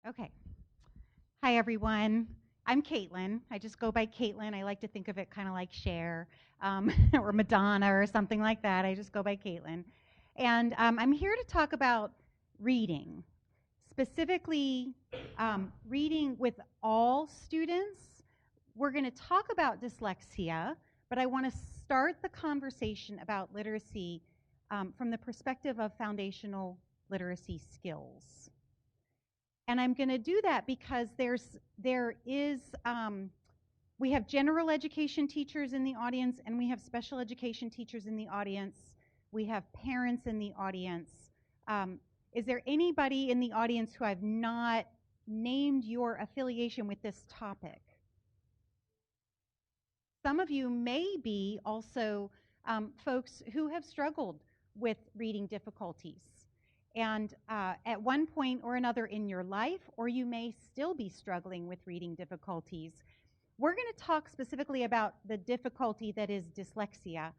Okay. Hi, everyone. I'm Caitlin. I just go by Caitlin. I like to think of it kind of like Cher or Madonna or something like that. I just go by Caitlin. And I'm here to talk about reading, specifically reading with all students. We're going to talk about dyslexia, but I want to start the conversation about literacy from the perspective of foundational literacy skills. And I'm going to do that because we have general education teachers in the audience, and we have special education teachers in the audience. We have parents in the audience. Is there anybody in the audience who I've not named your affiliation with this topic? Some of you may be also folks who have struggled with reading difficulties. And at one point or another in your life, or you may still be struggling with reading difficulties. We're going to talk specifically about the difficulty that is dyslexia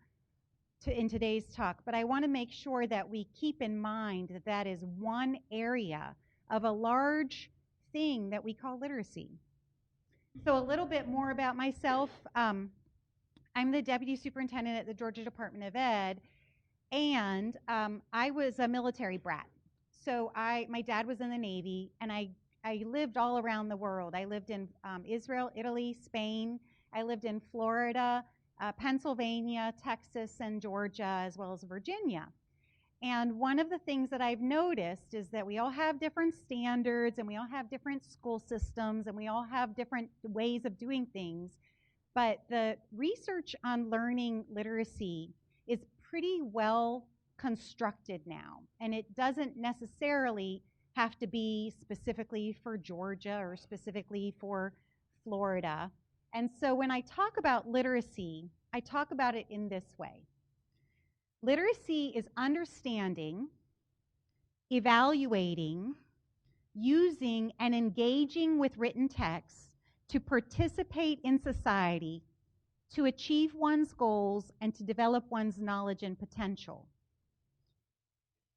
in today's talk, but I want to make sure that we keep in mind that that is one area of a large thing that we call literacy. So a little bit more about myself. I'm the Deputy Superintendent at the Georgia Department of Ed, and I was a military brat. So my dad was in the Navy, and I lived all around the world. I lived in Israel, Italy, Spain. I lived in Florida, Pennsylvania, Texas, and Georgia, as well as Virginia. And one of the things that I've noticed is that we all have different standards, and we all have different school systems, and we all have different ways of doing things. But the research on learning literacy is pretty well constructed now, and it doesn't necessarily have to be specifically for Georgia or specifically for Florida. And so when I talk about literacy, I talk about it in this way. Literacy is understanding, evaluating, using, and engaging with written text to participate in society, to achieve one's goals, and to develop one's knowledge and potential.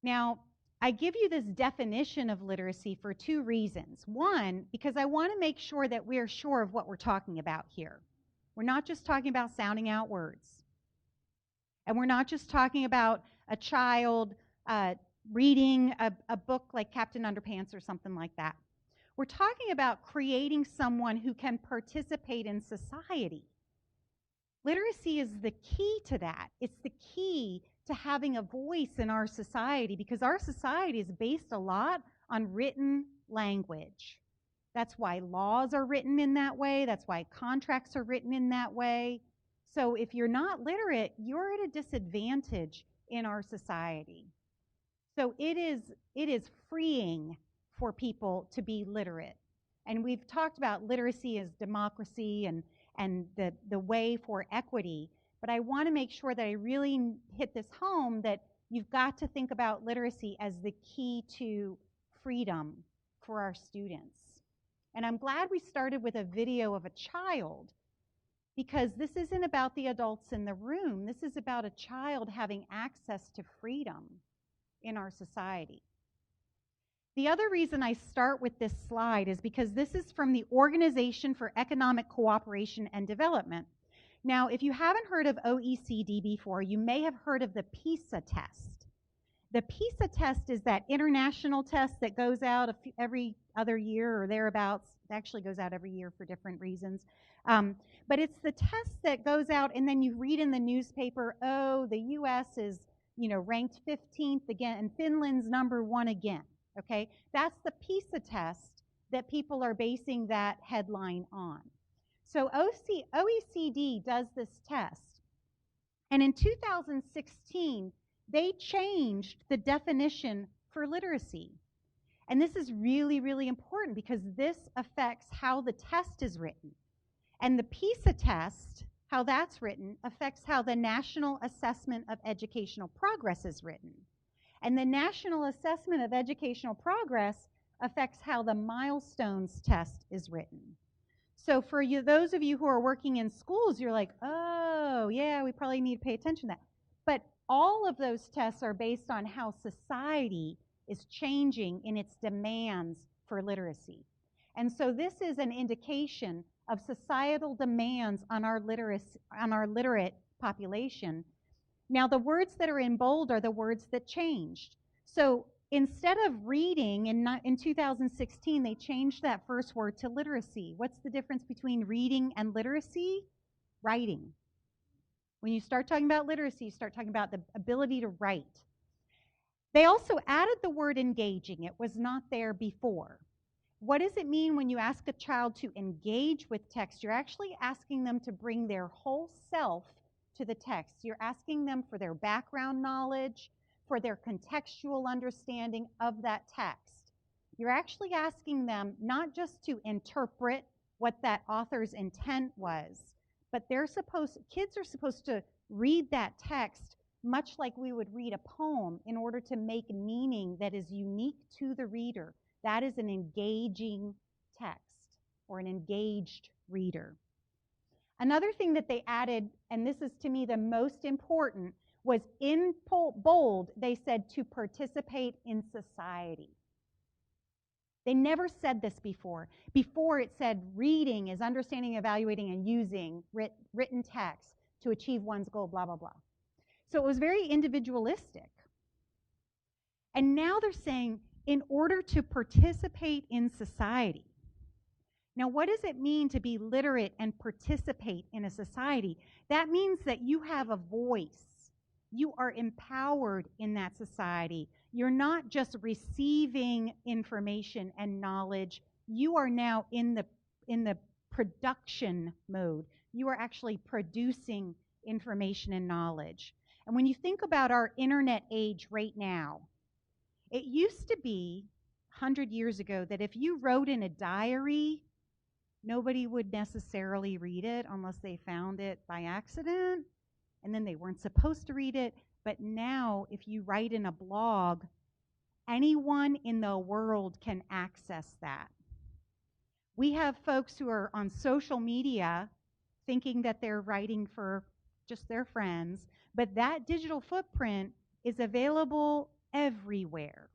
Now, I give you this definition of literacy for two reasons. One, because I want to make sure that we're sure of what we're talking about here. We're not just talking about sounding out words. And we're not just talking about a child reading a book like Captain Underpants or something like that. We're talking about creating someone who can participate in society. Literacy is the key to that. It's the key to having a voice in our society, because our society is based a lot on written language. That's why laws are written in that way. That's why contracts are written in that way. So if you're not literate, you're at a disadvantage in our society. So it is freeing for people to be literate. And we've talked about literacy as democracy and the way for equity. But I want to make sure that I really hit this home, that you've got to think about literacy as the key to freedom for our students. And I'm glad we started with a video of a child, because this isn't about the adults in the room. This is about a child having access to freedom in our society. The other reason I start with this slide is because this is from the Organization for Economic Cooperation and Development. Now, if you haven't heard of OECD before, you may have heard of the PISA test. The PISA test is that international test that goes out every other year or thereabouts. It actually goes out every year for different reasons. But it's the test that goes out, and then you read in the newspaper, oh, the U.S. is ranked 15th again, and Finland's number 1 again. Okay, that's the PISA test that people are basing that headline on. So OECD does this test. And in 2016, they changed the definition for literacy. And this is really, really important, because this affects how the test is written. And the PISA test, how that's written, affects how the National Assessment of Educational Progress is written. And the National Assessment of Educational Progress affects how the milestones test is written. So for you, those of you who are working in schools, you're like, oh, yeah, we probably need to pay attention to that. But all of those tests are based on how society is changing in its demands for literacy. And so this is an indication of societal demands on our literate population. Now, the words that are in bold are the words that changed. So instead of reading, in 2016, they changed that first word to literacy. What's the difference between reading and literacy? Writing. When you start talking about literacy, you start talking about the ability to write. They also added the word engaging. It was not there before. What does it mean when you ask a child to engage with text? You're actually asking them to bring their whole self to the text. You're asking them for their background knowledge, for their contextual understanding of that text. You're actually asking them not just to interpret what that author's intent was, but kids are supposed to read that text much like we would read a poem in order to make meaning that is unique to the reader. That is an engaging text or an engaged reader. Another thing that they added, and this is to me the most important, was in bold, they said to participate in society. They never said this before. Before it said reading is understanding, evaluating, and using written text to achieve one's goal, blah, blah, blah. So it was very individualistic. And now they're saying in order to participate in society. Now, what does it mean to be literate and participate in a society? That means that you have a voice. You are empowered in that society. You're not just receiving information and knowledge. You are now in the production mode. You are actually producing information and knowledge. And when you think about our internet age right now, it used to be 100 years ago that if you wrote in a diary, nobody would necessarily read it unless they found it by accident, and then they weren't supposed to read it. But now, if you write in a blog, anyone in the world can access that. We have folks who are on social media thinking that they're writing for just their friends, but that digital footprint is available everywhere.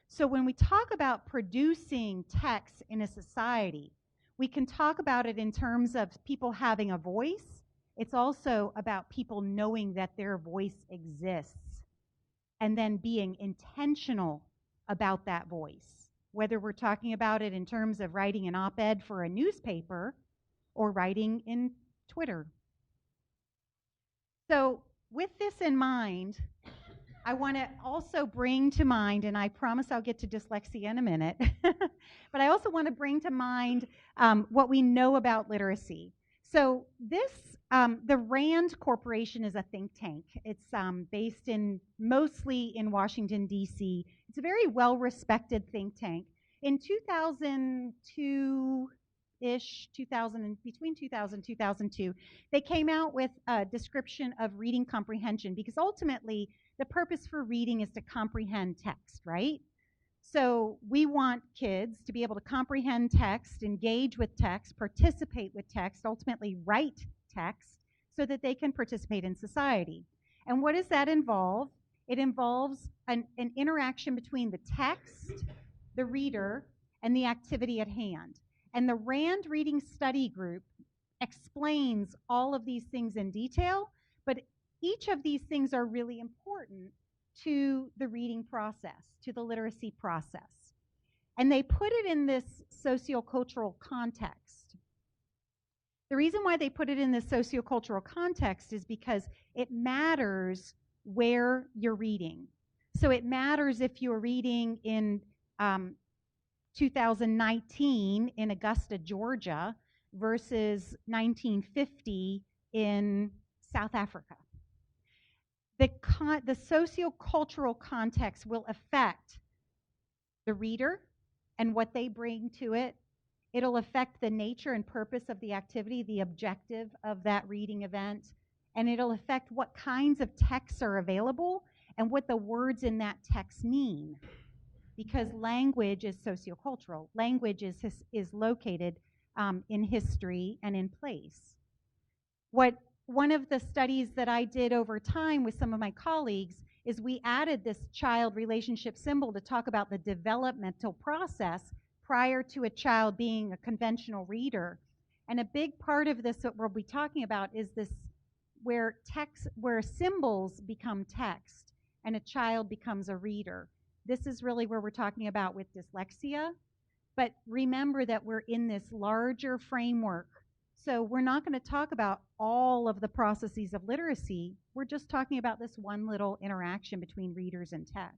So when we talk about producing text in a society, we can talk about it in terms of people having a voice. It's also about people knowing that their voice exists and then being intentional about that voice, whether we're talking about it in terms of writing an op-ed for a newspaper or writing in Twitter. So with this in mind, I want to also bring to mind, and I promise I'll get to dyslexia in a minute, but I also want to bring to mind what we know about literacy. So this, the RAND Corporation is a think tank. It's based mostly in Washington, D.C. It's a very well-respected think tank. In 2002-ish, between 2000 and 2002, they came out with a description of reading comprehension, because ultimately the purpose for reading is to comprehend text, right? So we want kids to be able to comprehend text, engage with text, participate with text, ultimately write text, so that they can participate in society. And what does that involve? It involves an interaction between the text, the reader, and the activity at hand. And the RAND Reading Study Group explains all of these things in detail, but each of these things are really important to the reading process, to the literacy process. And they put it in this sociocultural context. The reason why they put it in this sociocultural context is because it matters where you're reading. So it matters if you're reading in 2019 in Augusta, Georgia, versus 1950 in South Africa. The sociocultural context will affect the reader and what they bring to it. It'll affect the nature and purpose of the activity, the objective of that reading event, and it'll affect what kinds of texts are available and what the words in that text mean. Because language is sociocultural. Language is located in history and in place. One of the studies that I did over time with some of my colleagues is we added this child relationship symbol to talk about the developmental process prior to a child being a conventional reader. And a big part of this that we'll be talking about is this where symbols become text and a child becomes a reader. This is really where we're talking about with dyslexia. But remember that we're in this larger framework. So we're not going to talk about all of the processes of literacy. We're just talking about this one little interaction between readers and text.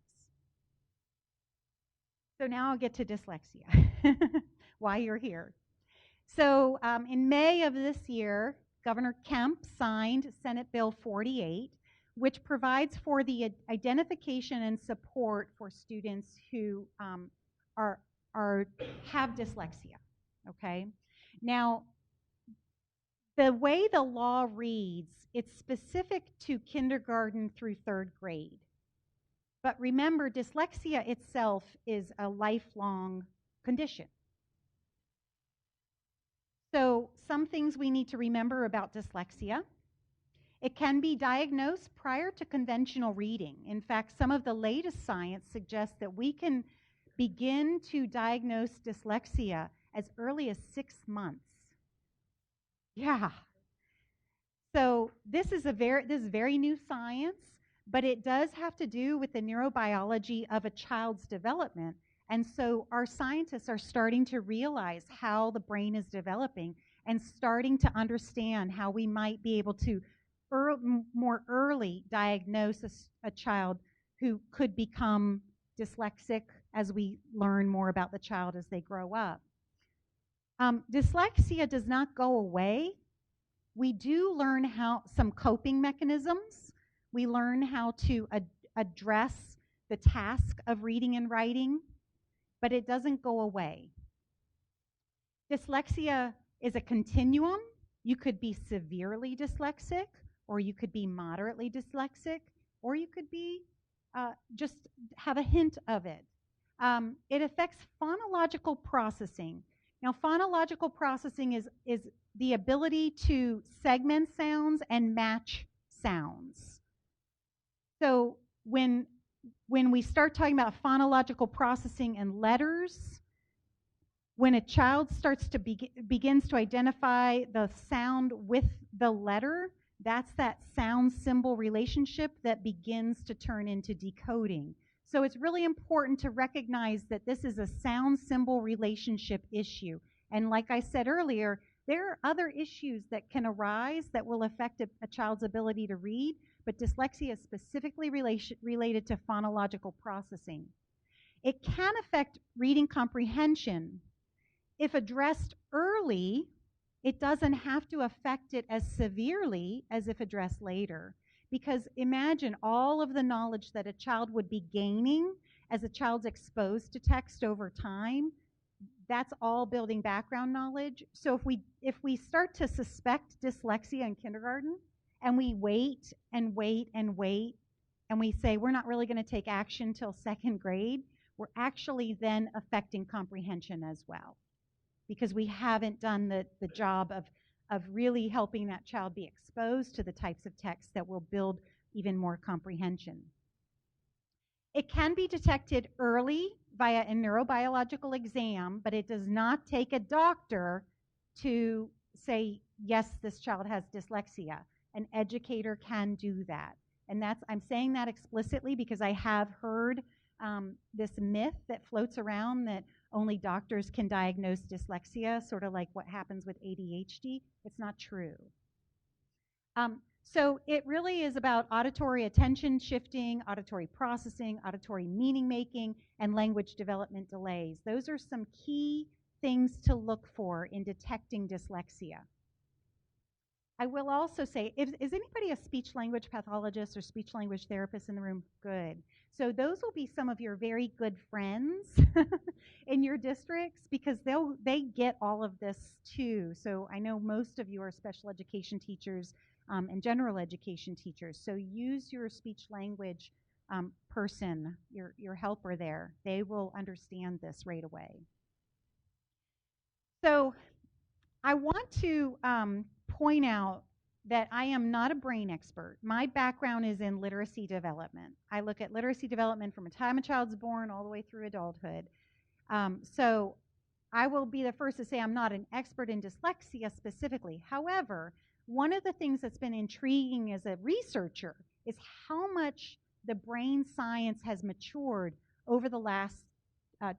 So now I'll get to dyslexia, why you're here. So in May of this year, Governor Kemp signed Senate Bill 48, which provides for the identification and support for students who have dyslexia, okay? Now, the way the law reads, it's specific to kindergarten through 3rd grade. But remember, dyslexia itself is a lifelong condition. So some things we need to remember about dyslexia. It can be diagnosed prior to conventional reading. In fact, some of the latest science suggests that we can begin to diagnose dyslexia as early as 6 months. Yeah. So this is very new science, but it does have to do with the neurobiology of a child's development. And so our scientists are starting to realize how the brain is developing and starting to understand how we might be able to more early diagnose a child who could become dyslexic as we learn more about the child as they grow up. Dyslexia does not go away. We do learn some coping mechanisms. We learn how to address the task of reading and writing, but it doesn't go away. Dyslexia is a continuum. You could be severely dyslexic, or you could be moderately dyslexic, or you could be just have a hint of it. It affects phonological processing. Now, phonological processing is the ability to segment sounds and match sounds. So when we start talking about phonological processing and letters, when a child starts to begins to identify the sound with the letter, that's that sound-symbol relationship that begins to turn into decoding. So it's really important to recognize that this is a sound-symbol relationship issue. And like I said earlier, there are other issues that can arise that will affect a child's ability to read, but dyslexia is specifically related to phonological processing. It can affect reading comprehension. If addressed early, it doesn't have to affect it as severely as if addressed later. Because imagine all of the knowledge that a child would be gaining as a child's exposed to text over time. That's all building background knowledge. So if we start to suspect dyslexia in kindergarten, and we wait and wait and wait, and we say we're not really going to take action till 2nd grade, we're actually then affecting comprehension as well, because we haven't done the job of really helping that child be exposed to the types of text that will build even more comprehension. It can be detected early via a neurobiological exam, but it does not take a doctor to say, yes, this child has dyslexia. An educator can do that. And I'm saying that explicitly because I have heard this myth that floats around that only doctors can diagnose dyslexia, sort of like what happens with ADHD. It's not true. So it really is about auditory attention shifting, auditory processing, auditory meaning making, and language development delays. Those are some key things to look for in detecting dyslexia. I will also say, is anybody a speech-language pathologist or speech-language therapist in the room? Good. So those will be some of your very good friends in your districts, because they get all of this too. So I know most of you are special education teachers and general education teachers. So use your speech-language person, your helper there. They will understand this right away. So I want to point out that I am not a brain expert. My background is in literacy development. I look at literacy development from the time a child's born all the way through adulthood. So I will be the first to say I'm not an expert in dyslexia specifically. However, one of the things that's been intriguing as a researcher is how much the brain science has matured over the last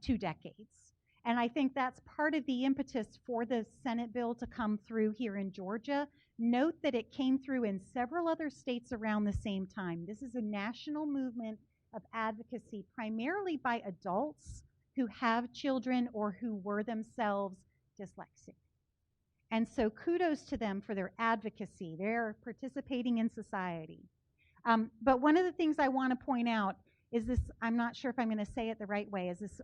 2 decades. And I think that's part of the impetus for the Senate bill to come through here in Georgia. Note that it came through in several other states around the same time. This is a national movement of advocacy, primarily by adults who have children or who were themselves dyslexic. And so kudos to them for their advocacy. They're participating in society. But one of the things I want to point out is this, I'm not sure if I'm going to say it the right way, is this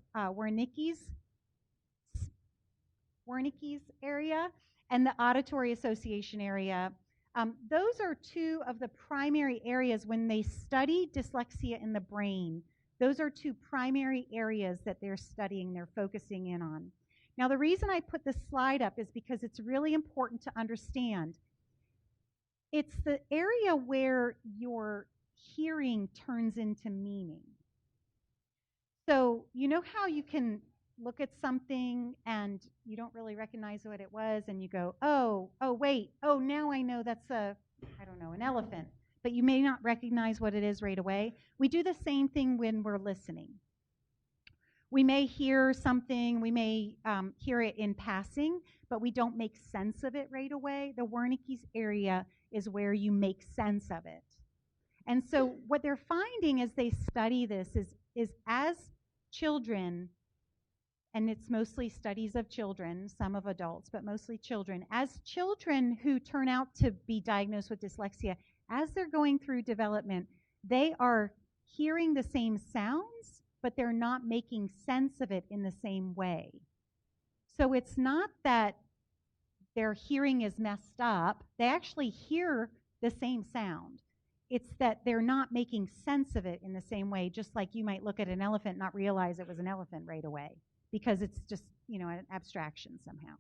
Wernicke's area and the Auditory Association area. Those are two of the primary areas when they study dyslexia in the brain. Those are two primary areas that they're studying, they're focusing in on. Now, the reason I put this slide up is because it's really important to understand. It's the area where your hearing turns into meaning. So, you know how you can look at something and you don't really recognize what it was, and you go, oh, wait, oh, now I know that's an elephant. But you may not recognize what it is right away. We do the same thing when we're listening. We may hear something, we may hear it in passing, but we don't make sense of it right away. The Wernicke's area is where you make sense of it. And so what they're finding as they study this is as children, and it's mostly studies of children, some of adults, but mostly children, as children who turn out to be diagnosed with dyslexia, as they're going through development, they are hearing the same sounds, but they're not making sense of it in the same way. So it's not that their hearing is messed up. They actually hear the same sound. It's that they're not making sense of it in the same way, just like you might look at an elephant and not realize it was an elephant right away, because it's just, an abstraction somehow.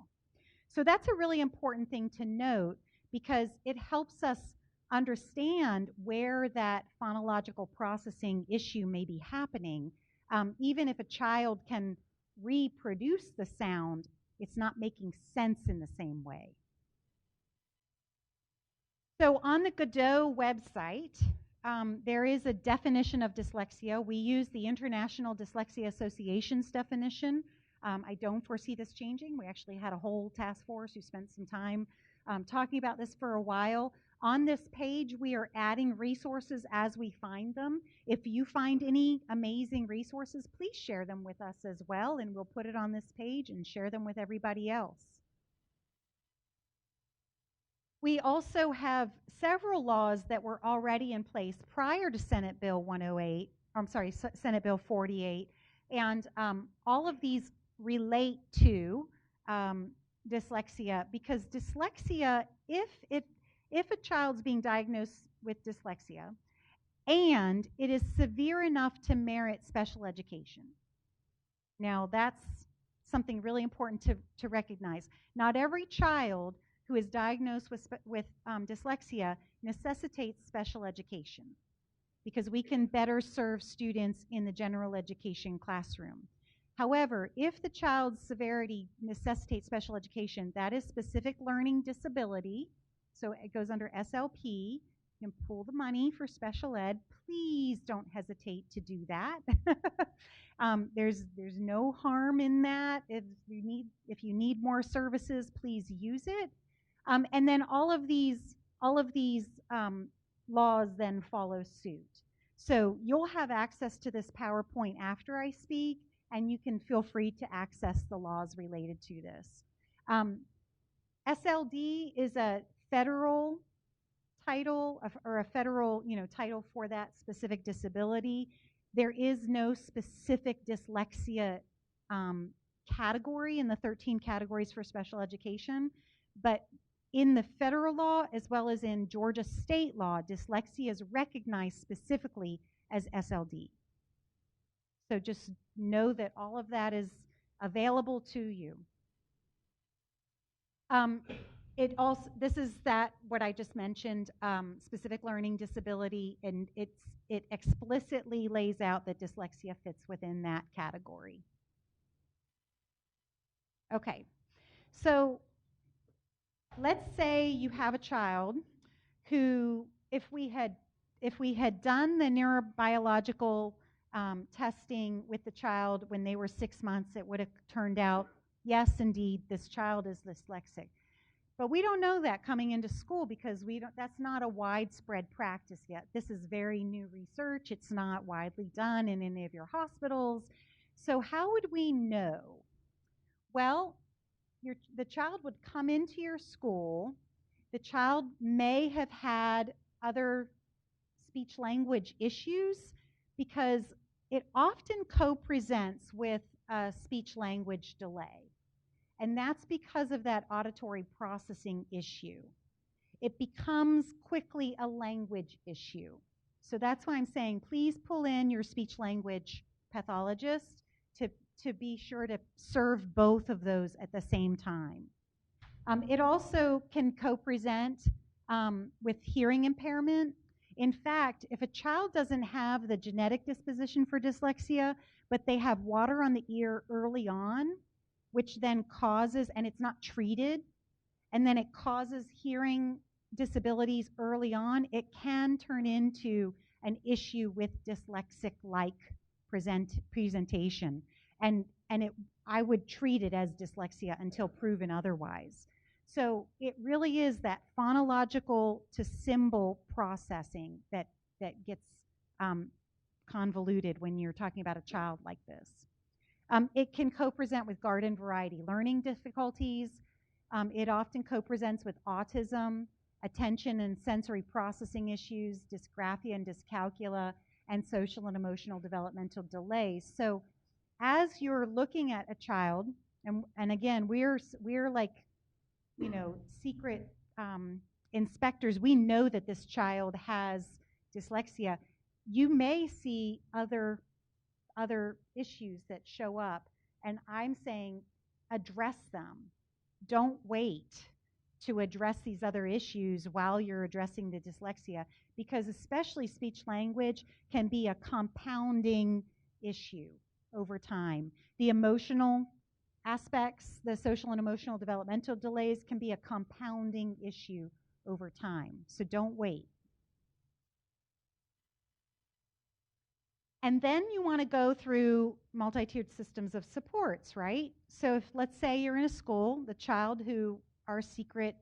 So that's a really important thing to note, because it helps us understand where that phonological processing issue may be happening. Even if a child can reproduce the sound, it's not making sense in the same way. So on the Godot website, there is a definition of dyslexia. We use the International Dyslexia Association's definition. I don't foresee this changing. We actually had a whole task force who spent some time talking about this for a while. On this page, we are adding resources as we find them. If you find any amazing resources, please share them with us as well, and we'll put it on this page and share them with everybody else. We also have several laws that were already in place prior to Senate Bill 108, Senate Bill 48, and all of these relate to dyslexia, because dyslexia, if a child's being diagnosed with dyslexia and it is severe enough to merit special education. Now, that's something really important to recognize. Not every child who is diagnosed with dyslexia necessitates special education, because we can better serve students in the general education classroom. However, if the child's severity necessitates special education, that is specific learning disability, so it goes under SLP. You can pull the money for special ed. Please don't hesitate to do that. There's no harm in that. If you need more services, please use it. And then all of these laws then follow suit. So you'll have access to this PowerPoint after I speak, and you can feel free to access the laws related to this. SLD is a federal title, or a federal title for that specific disability. There is no specific dyslexia category in the 13 categories for special education, but in the federal law, as well as in Georgia state law, dyslexia is recognized specifically as SLD. So just know that all of that is available to you. This is what I just mentioned, specific learning disability, and it explicitly lays out that dyslexia fits within that category. Okay, so let's say you have a child who, if we had done the neurobiological testing with the child when they were 6 months, it would have turned out, yes, indeed, this child is dyslexic. But we don't know that coming into school because that's not a widespread practice yet. This is very new research. It's not widely done in any of your hospitals. So how would we know? Well, the child would come into your school. The child may have had other speech language issues because it often co-presents with a speech language delay. And that's because of that auditory processing issue. It becomes quickly a language issue. So that's why I'm saying please pull in your speech language pathologist to be sure to serve both of those at the same time. It also can co-present with hearing impairment. In fact, if a child doesn't have the genetic disposition for dyslexia, but they have water on the ear early on, which then causes, and it's not treated, and then it causes hearing disabilities early on, it can turn into an issue with dyslexic-like presentation. And I would treat it as dyslexia until proven otherwise. So it really is that phonological to symbol processing that gets convoluted when you're talking about a child like this. It can co-present with garden variety learning difficulties. It often co-presents with autism, attention and sensory processing issues, dysgraphia and dyscalculia, and social and emotional developmental delays. So as you're looking at a child, and again, we're like, secret inspectors. We know that this child has dyslexia. You may see other issues that show up, and I'm saying address them. Don't wait to address these other issues while you're addressing the dyslexia, because especially speech language can be a compounding issue over time. The emotional aspects, the social and emotional developmental delays, can be a compounding issue over time. So don't wait. And then you want to go through multi-tiered systems of supports, right? So if, let's say you're in a school, the child who our secret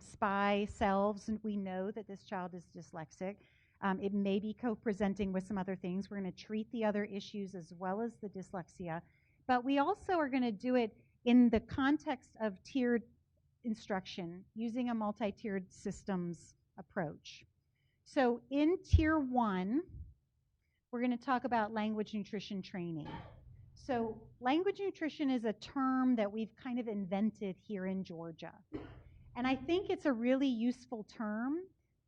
spy selves, and we know that this child is dyslexic, it may be co-presenting with some other things. We're going to treat the other issues as well as the dyslexia. But we also are going to do it in the context of tiered instruction using a multi-tiered systems approach. So in Tier 1, we're going to talk about language nutrition training. So language nutrition is a term that we've kind of invented here in Georgia. And I think it's a really useful term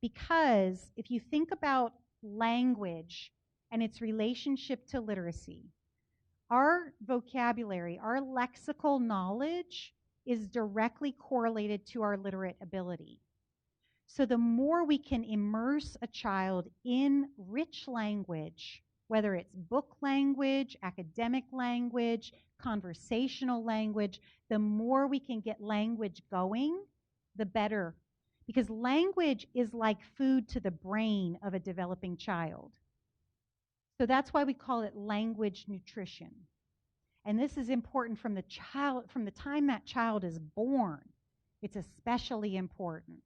because if you think about language and its relationship to literacy, our vocabulary, our lexical knowledge is directly correlated to our literate ability. So the more we can immerse a child in rich language, whether it's book language, academic language, conversational language, the more we can get language going, the better. Because language is like food to the brain of a developing child. So that's why we call it language nutrition. And this is important from the time that child is born. It's especially important.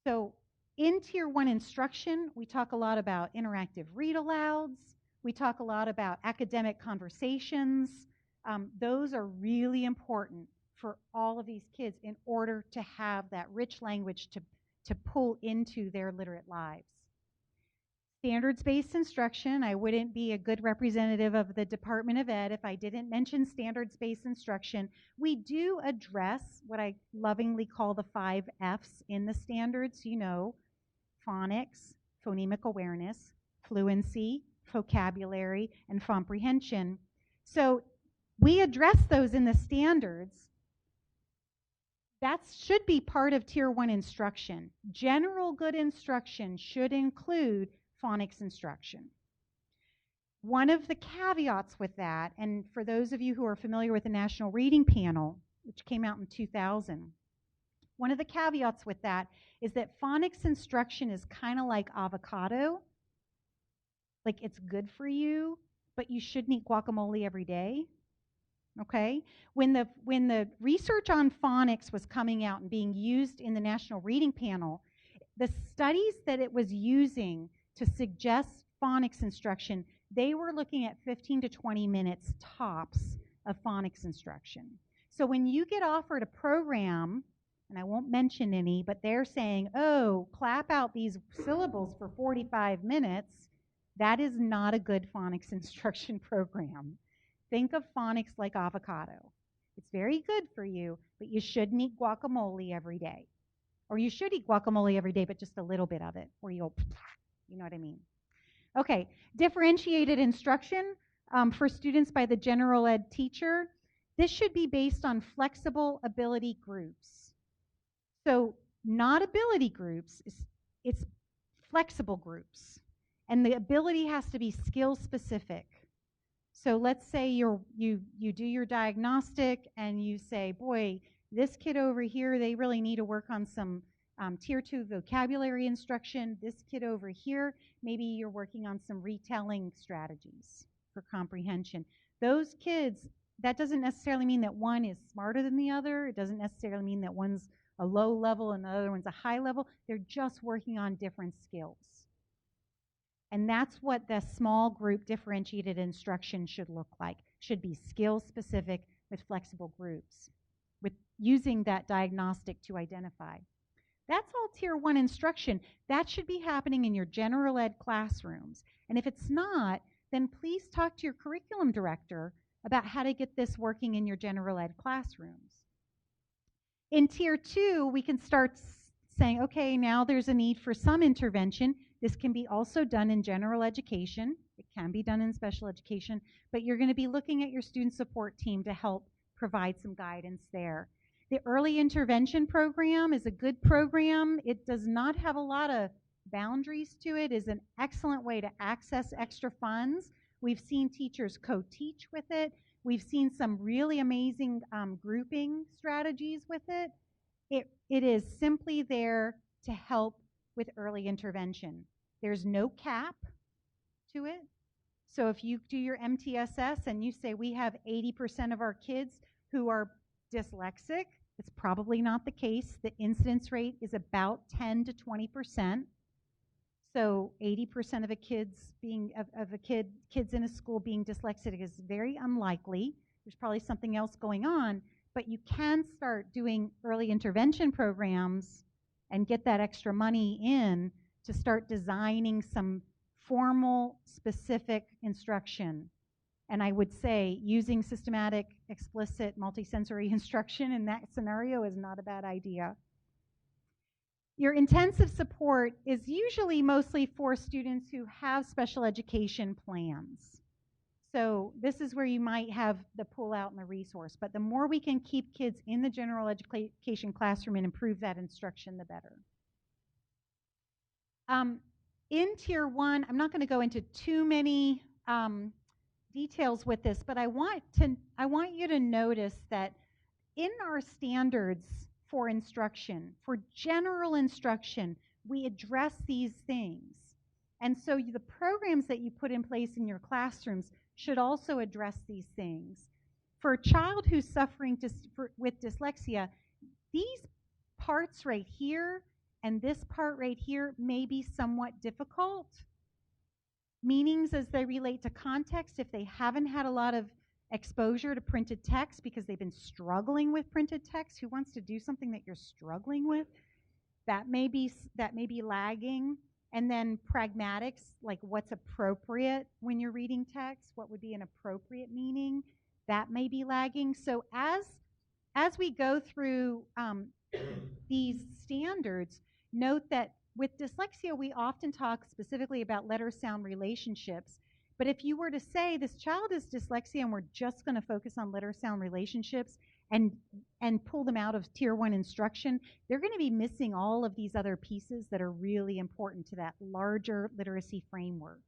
So in Tier 1 instruction, we talk a lot about interactive read-alouds. We talk a lot about academic conversations. Those are really important for all of these kids in order to have that rich language to pull into their literate lives. Standards-based instruction, I wouldn't be a good representative of the Department of Ed if I didn't mention standards-based instruction. We do address what I lovingly call the 5 F's in the standards, phonics, phonemic awareness, fluency, vocabulary, and comprehension. So we address those in the standards. That should be part of Tier 1 instruction. General good instruction should include phonics instruction. One of the caveats with that, and for those of you who are familiar with the National Reading Panel, which came out in 2000, one of the caveats with that is that phonics instruction is kind of like avocado. Like, it's good for you, but you shouldn't eat guacamole every day. Okay? When the research on phonics was coming out and being used in the National Reading Panel, the studies that it was using to suggest phonics instruction, they were looking at 15 to 20 minutes tops of phonics instruction. So when you get offered a program, and I won't mention any, but they're saying, oh, clap out these syllables for 45 minutes, that is not a good phonics instruction program. Think of phonics like avocado. It's very good for you, but you shouldn't eat guacamole every day. Or you should eat guacamole every day, but just a little bit of it, or you'll, you know what I mean. Okay, differentiated instruction for students by the general ed teacher. This should be based on flexible ability groups. So not ability groups, it's flexible groups. And the ability has to be skill specific. So let's say you do your diagnostic and you say, boy, this kid over here, they really need to work on some Tier 2 vocabulary instruction. This kid over here, maybe you're working on some retelling strategies for comprehension. Those kids, that doesn't necessarily mean that one is smarter than the other. It doesn't necessarily mean that one's a low level and the other one's a high level. They're just working on different skills. And that's what the small group differentiated instruction should look like. Should be skill specific with flexible groups, with using that diagnostic to identify. That's all Tier 1 instruction. That should be happening in your general ed classrooms. And if it's not, then please talk to your curriculum director about how to get this working in your general ed classrooms. In Tier 2, we can start saying, okay, now there's a need for some intervention. This can be also done in general education. It can be done in special education, but you're going to be looking at your student support team to help provide some guidance there. The early intervention program is a good program. It does not have a lot of boundaries to it. It is an excellent way to access extra funds. We've seen teachers co-teach with it. We've seen some really amazing grouping strategies with it. It is simply there to help with early intervention. There's no cap to it. So if you do your MTSS and you say we have 80% of our kids who are dyslexic, it's probably not the case. The incidence rate is about 10 to 20%. So 80% of kids in a school being dyslexic is very unlikely. There's probably something else going on, but you can start doing early intervention programs and get that extra money in to start designing some formal, specific instruction. And I would say using systematic, explicit, multisensory instruction in that scenario is not a bad idea. Your intensive support is usually mostly for students who have special education plans. So this is where you might have the pull out and the resource. But the more we can keep kids in the general education classroom and improve that instruction, the better. In Tier 1, I'm not going to go into too many details with this, but I want you to notice that in our standards for instruction, for general instruction, we address these things. And so the programs that you put in place in your classrooms should also address these things. For a child who's suffering with dyslexia, these parts right here and this part right here may be somewhat difficult. Meanings as they relate to context, if they haven't had a lot of exposure to printed text because they've been struggling with printed text, who wants to do something that you're struggling with? That may be lagging. And then pragmatics, like what's appropriate when you're reading text, what would be an appropriate meaning, that may be lagging. So as we go through these standards, note that with dyslexia, we often talk specifically about letter-sound relationships. But if you were to say this child is dyslexia and we're just going to focus on letter-sound relationships and pull them out of Tier 1 instruction, they're going to be missing all of these other pieces that are really important to that larger literacy framework.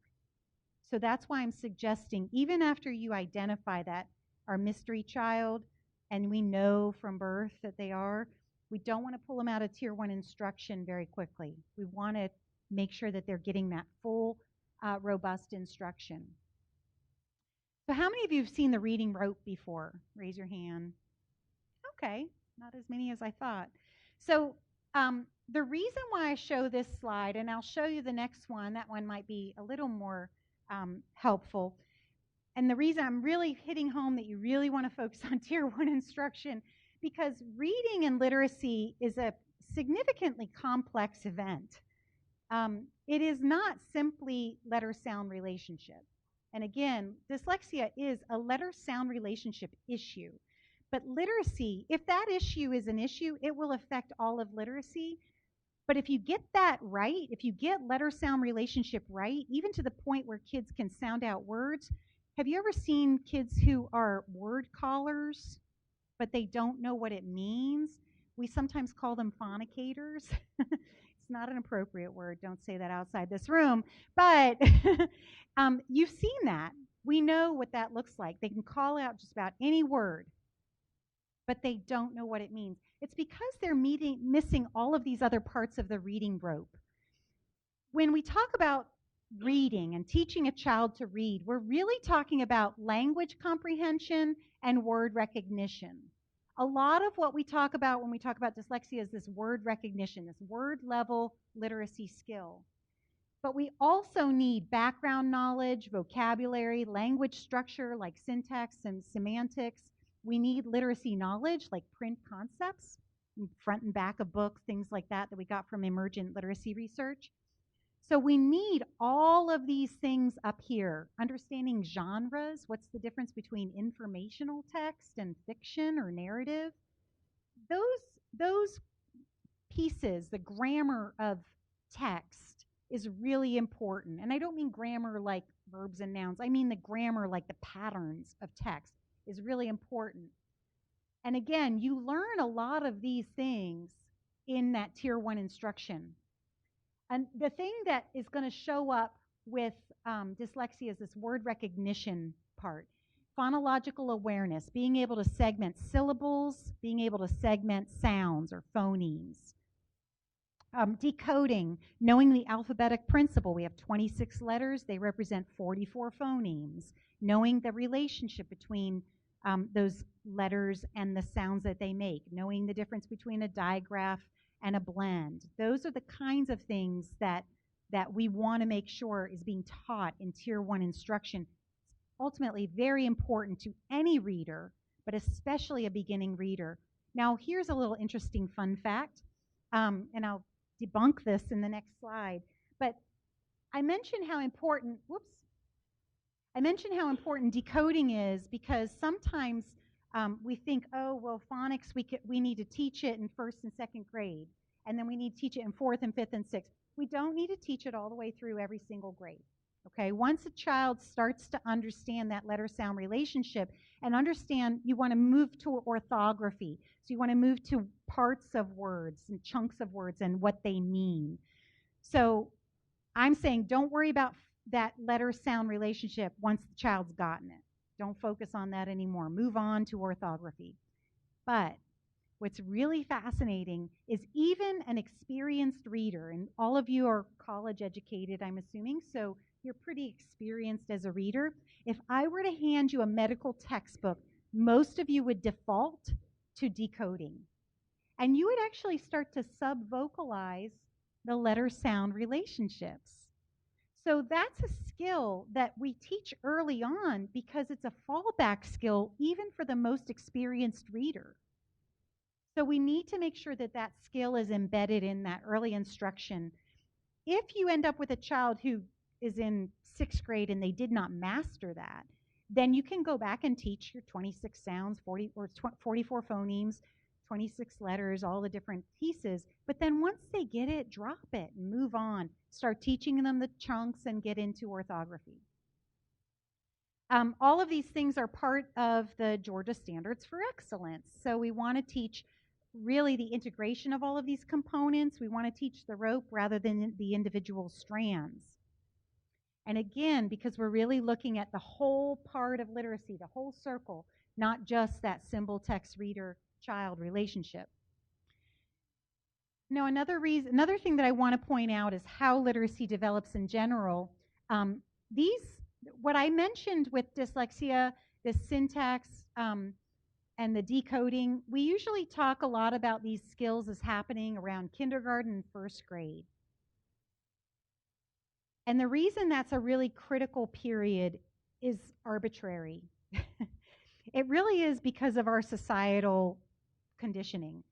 So that's why I'm suggesting, even after you identify that our mystery child, and we know from birth that they are, we don't want to pull them out of Tier 1 instruction very quickly. We want to make sure that they're getting that full, robust instruction. So how many of you have seen the reading rope before? Raise your hand. Okay, not as many as I thought. So the reason why I show this slide, and I'll show you the next one, that one might be a little more helpful. And the reason I'm really hitting home that you really want to focus on Tier 1 instruction, because reading and literacy is a significantly complex event. It is not simply letter-sound relationship. And again, dyslexia is a letter-sound relationship issue. But literacy, if that issue is an issue, it will affect all of literacy. But if you get that right, if you get letter-sound relationship right, even to the point where kids can sound out words, have you ever seen kids who are word callers, but they don't know what it means? We sometimes call them phonicators. It's not an appropriate word. Don't say that outside this room. But you've seen that. We know what that looks like. They can call out just about any word, but they don't know what it means. It's because they're missing all of these other parts of the reading rope. When we talk about reading and teaching a child to read, we're really talking about language comprehension and word recognition. A lot of what we talk about when we talk about dyslexia is this word recognition, this word level literacy skill. But we also need background knowledge, vocabulary, language structure like syntax and semantics. We need literacy knowledge like print concepts, front and back of books, things like that we got from emergent literacy research. So we need all of these things up here. Understanding genres, what's the difference between informational text and fiction or narrative? Those pieces, the grammar of text is really important. And I don't mean grammar like verbs and nouns. I mean the grammar like the patterns of text is really important. And again, you learn a lot of these things in that Tier 1 instruction. And the thing that is going to show up with dyslexia is this word recognition part. Phonological awareness, being able to segment syllables, being able to segment sounds or phonemes. Decoding, knowing the alphabetic principle. We have 26 letters. They represent 44 phonemes. Knowing the relationship between those letters and the sounds that they make. Knowing the difference between a digraph and a blend. Those are the kinds of things that we want to make sure is being taught in Tier 1 instruction. Ultimately, very important to any reader, but especially a beginning reader. Now, here's a little interesting fun fact, and I'll debunk this in the next slide. But I mentioned how important, decoding is because sometimes we think, oh, well, phonics, we need to teach it in 1st and 2nd grade, and then we need to teach it in 4th and 5th and 6th. We don't need to teach it all the way through every single grade. Okay, once a child starts to understand that letter-sound relationship and understand, you want to move to orthography. So you want to move to parts of words and chunks of words and what they mean. So I'm saying don't worry about that letter-sound relationship once the child's gotten it. Don't focus on that anymore. Move on to orthography. But what's really fascinating is even an experienced reader, and all of you are college educated, I'm assuming, so you're pretty experienced as a reader. If I were to hand you a medical textbook, most of you would default to decoding. And you would actually start to sub-vocalize the letter-sound relationships. So that's a skill that we teach early on because it's a fallback skill even for the most experienced reader. So we need to make sure that that skill is embedded in that early instruction. If you end up with a child who is in 6th grade and they did not master that, then you can go back and teach your 26 sounds, 44 phonemes, 26 letters, all the different pieces. But then once they get it, drop it and move on. Start teaching them the chunks and get into orthography. All of these things are part of the Georgia Standards for Excellence. So we want to teach really the integration of all of these components. We want to teach the rope rather than the individual strands. And again, because we're really looking at the whole part of literacy, the whole circle, not just that symbol text reader child relationship. Now, another thing that I want to point out is how literacy develops in general. What I mentioned with dyslexia, the syntax, and the decoding, we usually talk a lot about these skills as happening around kindergarten and first grade. And the reason that's a really critical period is arbitrary. It really is because of our societal conditioning.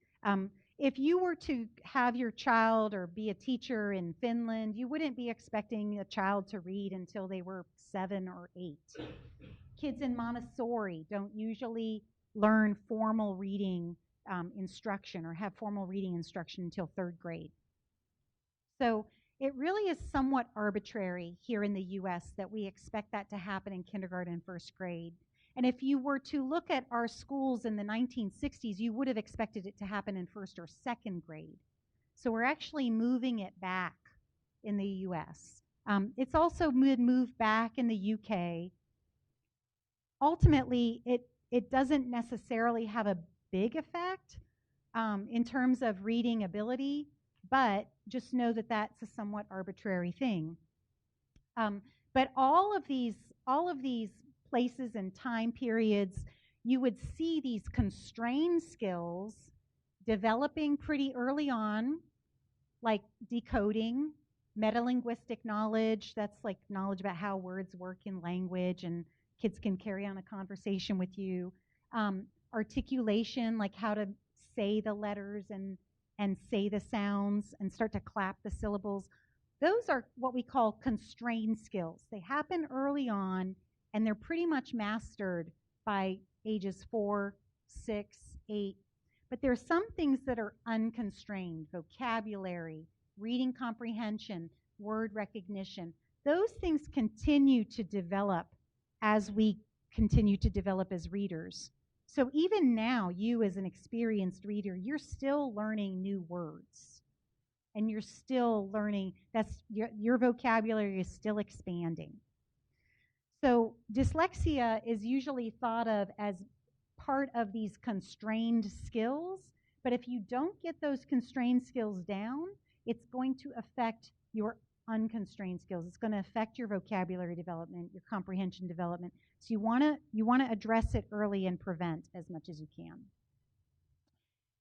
If you were to have your child or be a teacher in Finland, you wouldn't be expecting a child to read until they were 7 or 8. Kids in Montessori don't usually learn formal reading instruction or have formal reading instruction until 3rd grade. So it really is somewhat arbitrary here in the US that we expect that to happen in kindergarten and 1st grade. And if you were to look at our schools in the 1960s, you would have expected it to happen in 1st or 2nd grade. So we're actually moving it back in the US. It's also moved back in the UK. Ultimately, it doesn't necessarily have a big effect in terms of reading ability, but just know that that's a somewhat arbitrary thing. But all of these places and time periods, you would see these constrained skills developing pretty early on, like decoding, metalinguistic knowledge, that's like knowledge about how words work in language and kids can carry on a conversation with you. Articulation, like how to say the letters and say the sounds and start to clap the syllables. Those are what we call constrained skills. They happen early on, and they're pretty much mastered by ages 4, 6, 8. But there are some things that are unconstrained: vocabulary, reading comprehension, word recognition. Those things continue to develop as we continue to develop as readers. So even now, you as an experienced reader, you're still learning new words. And you're still learning, your vocabulary is still expanding. So dyslexia is usually thought of as part of these constrained skills, but if you don't get those constrained skills down, it's going to affect your unconstrained skills. It's going to affect your vocabulary development, your comprehension development. So you want to address it early and prevent as much as you can.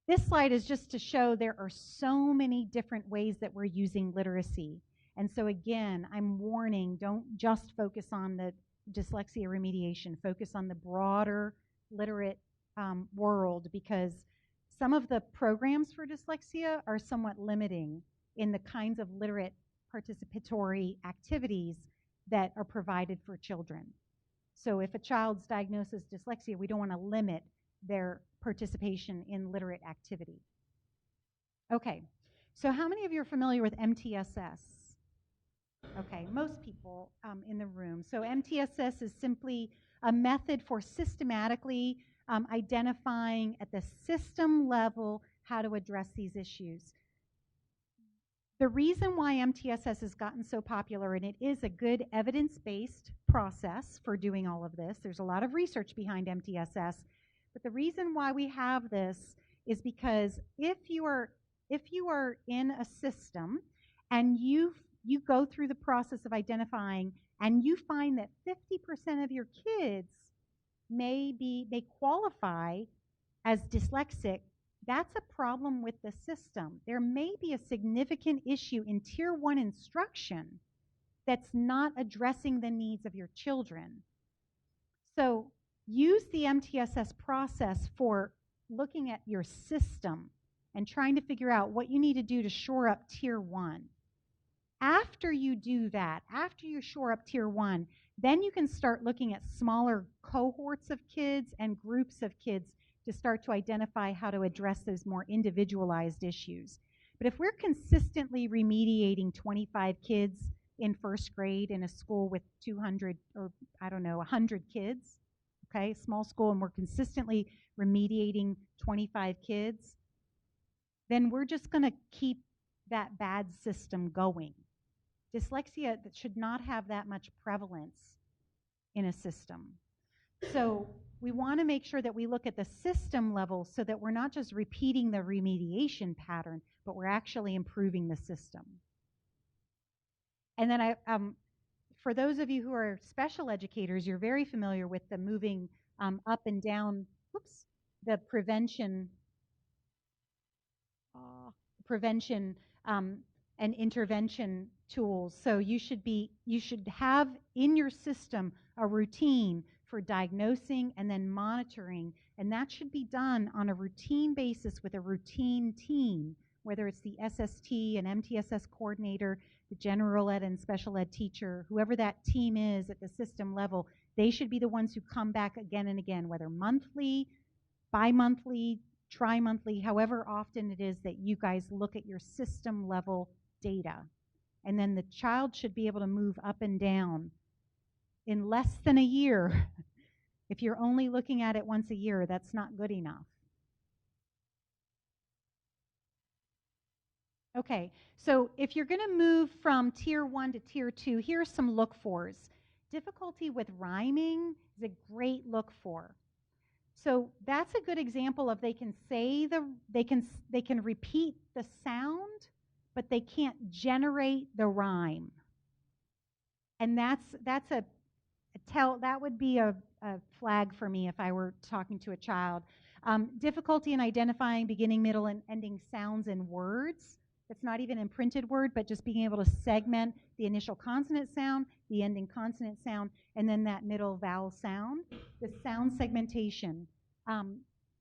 This slide is just to show there are so many different ways that we're using literacy. And so again, I'm warning, don't just focus on the dyslexia remediation, focus on the broader literate world, because some of the programs for dyslexia are somewhat limiting in the kinds of literate participatory activities that are provided for children. So if a child's diagnosed as dyslexia, we don't want to limit their participation in literate activity. Okay, so how many of you are familiar with MTSS? Okay, most people in the room. So MTSS is simply a method for systematically identifying at the system level how to address these issues. The reason why MTSS has gotten so popular, and it is a good evidence-based process for doing all of this, there's a lot of research behind MTSS, but the reason why we have this is because if you are in a system and you go through the process of identifying and you find that 50% of your kids may qualify as dyslexic, that's a problem with the system. There may be a significant issue in Tier 1 instruction that's not addressing the needs of your children. So use the MTSS process for looking at your system and trying to figure out what you need to do to shore up Tier 1. After you do that, after you shore up Tier 1, then you can start looking at smaller cohorts of kids and groups of kids to start to identify how to address those more individualized issues. But if we're consistently remediating 25 kids in first grade in a school with 200 or, 100 kids, okay, small school, and we're consistently remediating 25 kids, then we're just going to keep that bad system going. Dyslexia that should not have that much prevalence in a system. So we want to make sure that we look at the system level so that we're not just repeating the remediation pattern, but we're actually improving the system. And then for those of you who are special educators, you're very familiar with the moving up and down, the prevention and intervention tools. So you should have in your system a routine for diagnosing and then monitoring, and that should be done on a routine basis with a routine team, whether it's the SST and MTSS coordinator, the general ed and special ed teacher, whoever that team is at the system level. They should be the ones who come back again and again, whether monthly, bi-monthly, tri-monthly, however often it is that you guys look at your system level data. And then the child should be able to move up and down in less than a year. If you're only looking at it once a year, that's not good enough. Okay, so if you're going to move from tier 1 to tier 2, here are some look-fors. Difficulty with rhyming is a great look for. So that's a good example of they can repeat the sound, but they can't generate the rhyme. And that would be a flag for me if I were talking to a child. Difficulty in identifying beginning, middle, and ending sounds in words. It's not even in printed word, but just being able to segment the initial consonant sound, the ending consonant sound, and then that middle vowel sound. The sound segmentation.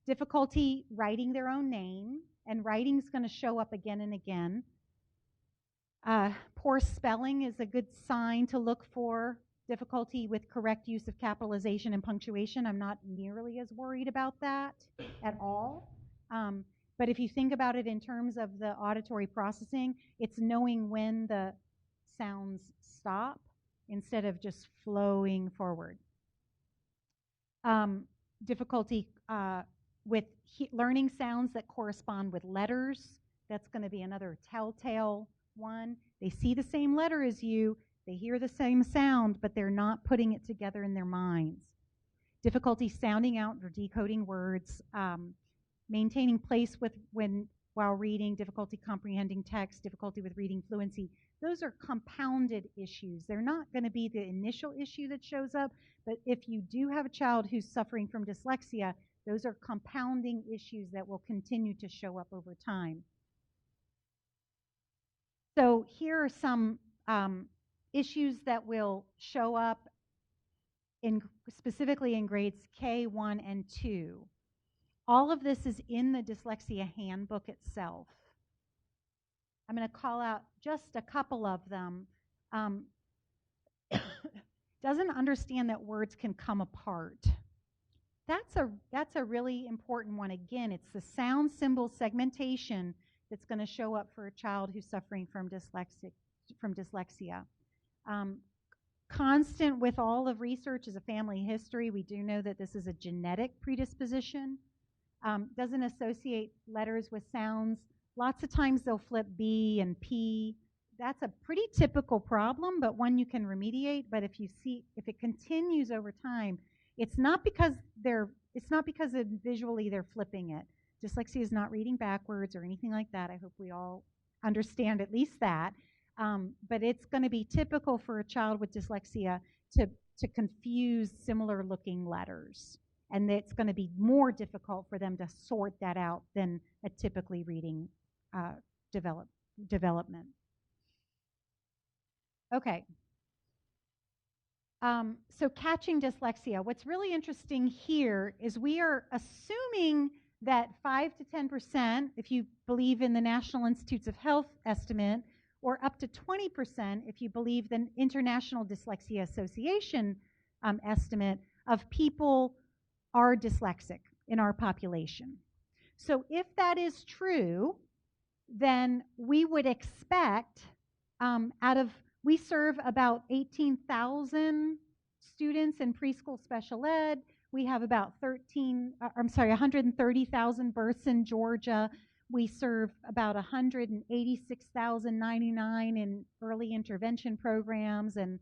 Difficulty writing their own name, and writing is going to show up again and again. Poor spelling is a good sign to look for. Difficulty with correct use of capitalization and punctuation. I'm not nearly as worried about that at all. But if you think about it in terms of the auditory processing, it's knowing when the sounds stop instead of just flowing forward. Difficulty with learning sounds that correspond with letters. That's going to be another telltale one. They see the same letter as you, they hear the same sound, but they're not putting it together in their minds. Difficulty sounding out or decoding words. Maintaining place while reading, difficulty comprehending text, difficulty with reading fluency. Those are compounded issues. They're not going to be the initial issue that shows up, but if you do have a child who's suffering from dyslexia, those are compounding issues that will continue to show up over time. So here are some issues that will show up specifically in grades K1 and 2. All of this is in the dyslexia handbook itself. I'm going to call out just a couple of them. Doesn't understand that words can come apart. That's a really important one. Again, it's the sound symbol segmentation that's going to show up for a child who's suffering from dyslexia. Constant with all of research is a family history. We do know that this is a genetic predisposition. Doesn't associate letters with sounds. Lots of times they'll flip B and P. That's a pretty typical problem, but one you can remediate. But if it continues over time, it's not because visually they're flipping it. Dyslexia is not reading backwards or anything like that. I hope we all understand at least that. But it's going to be typical for a child with dyslexia to confuse similar looking letters. And it's going to be more difficult for them to sort that out than a typically reading development. Okay. So catching dyslexia. What's really interesting here is we are assuming that 5 to 10%, if you believe in the National Institutes of Health estimate, or up to 20% if you believe the International Dyslexia Association estimate of people are dyslexic in our population. So if that is true, then we would expect we serve about 18,000 students in preschool special ed. We have about 130,000 births in Georgia. We serve about 186,099 in early intervention programs, and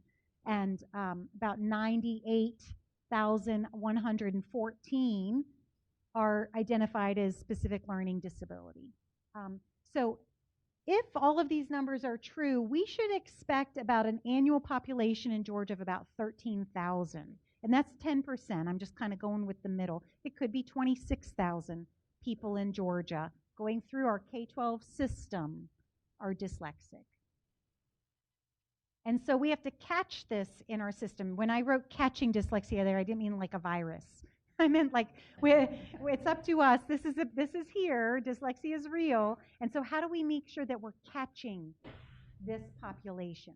about 98,114 are identified as specific learning disability. So if all of these numbers are true, we should expect about an annual population in Georgia of about 13,000. And that's 10%. I'm just kind of going with the middle. It could be 26,000 people in Georgia going through our K-12 system are dyslexic. And so we have to catch this in our system. When I wrote catching dyslexia there, I didn't mean like a virus. I meant like it's up to us. This is here. Dyslexia is real. And so how do we make sure that we're catching this population?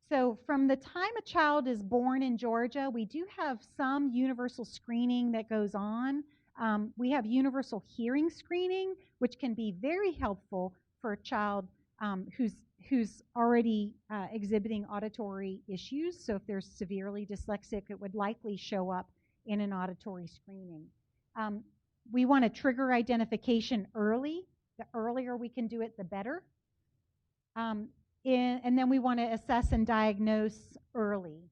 So from the time a child is born in Georgia, we do have some universal screening that goes on. We have universal hearing screening, which can be very helpful for a child who's already exhibiting auditory issues. So if they're severely dyslexic, it would likely show up in an auditory screening. We want to trigger identification early. The earlier we can do it, the better. And then we want to assess and diagnose early.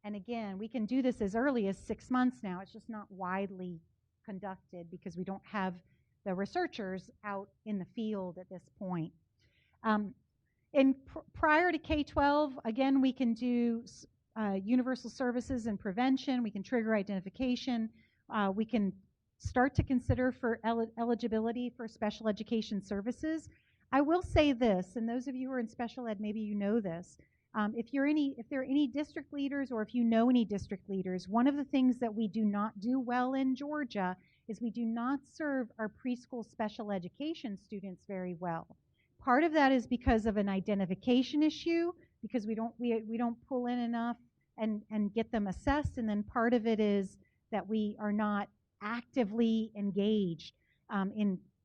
And again, we can do this as early as 6 months now. It's just not widely conducted because we don't have the researchers out in the field at this point. Prior to K-12, again, we can do universal services and prevention. We can trigger identification. We can start to consider for eligibility for special education services. I will say this, and those of you who are in special ed, maybe you know this. If there are any district leaders, or if you know any district leaders, one of the things that we do not do well in Georgia is we do not serve our preschool special education students very well. Part of that is because of an identification issue, because we don't pull in enough and get them assessed, and then part of it is that we are not actively engaged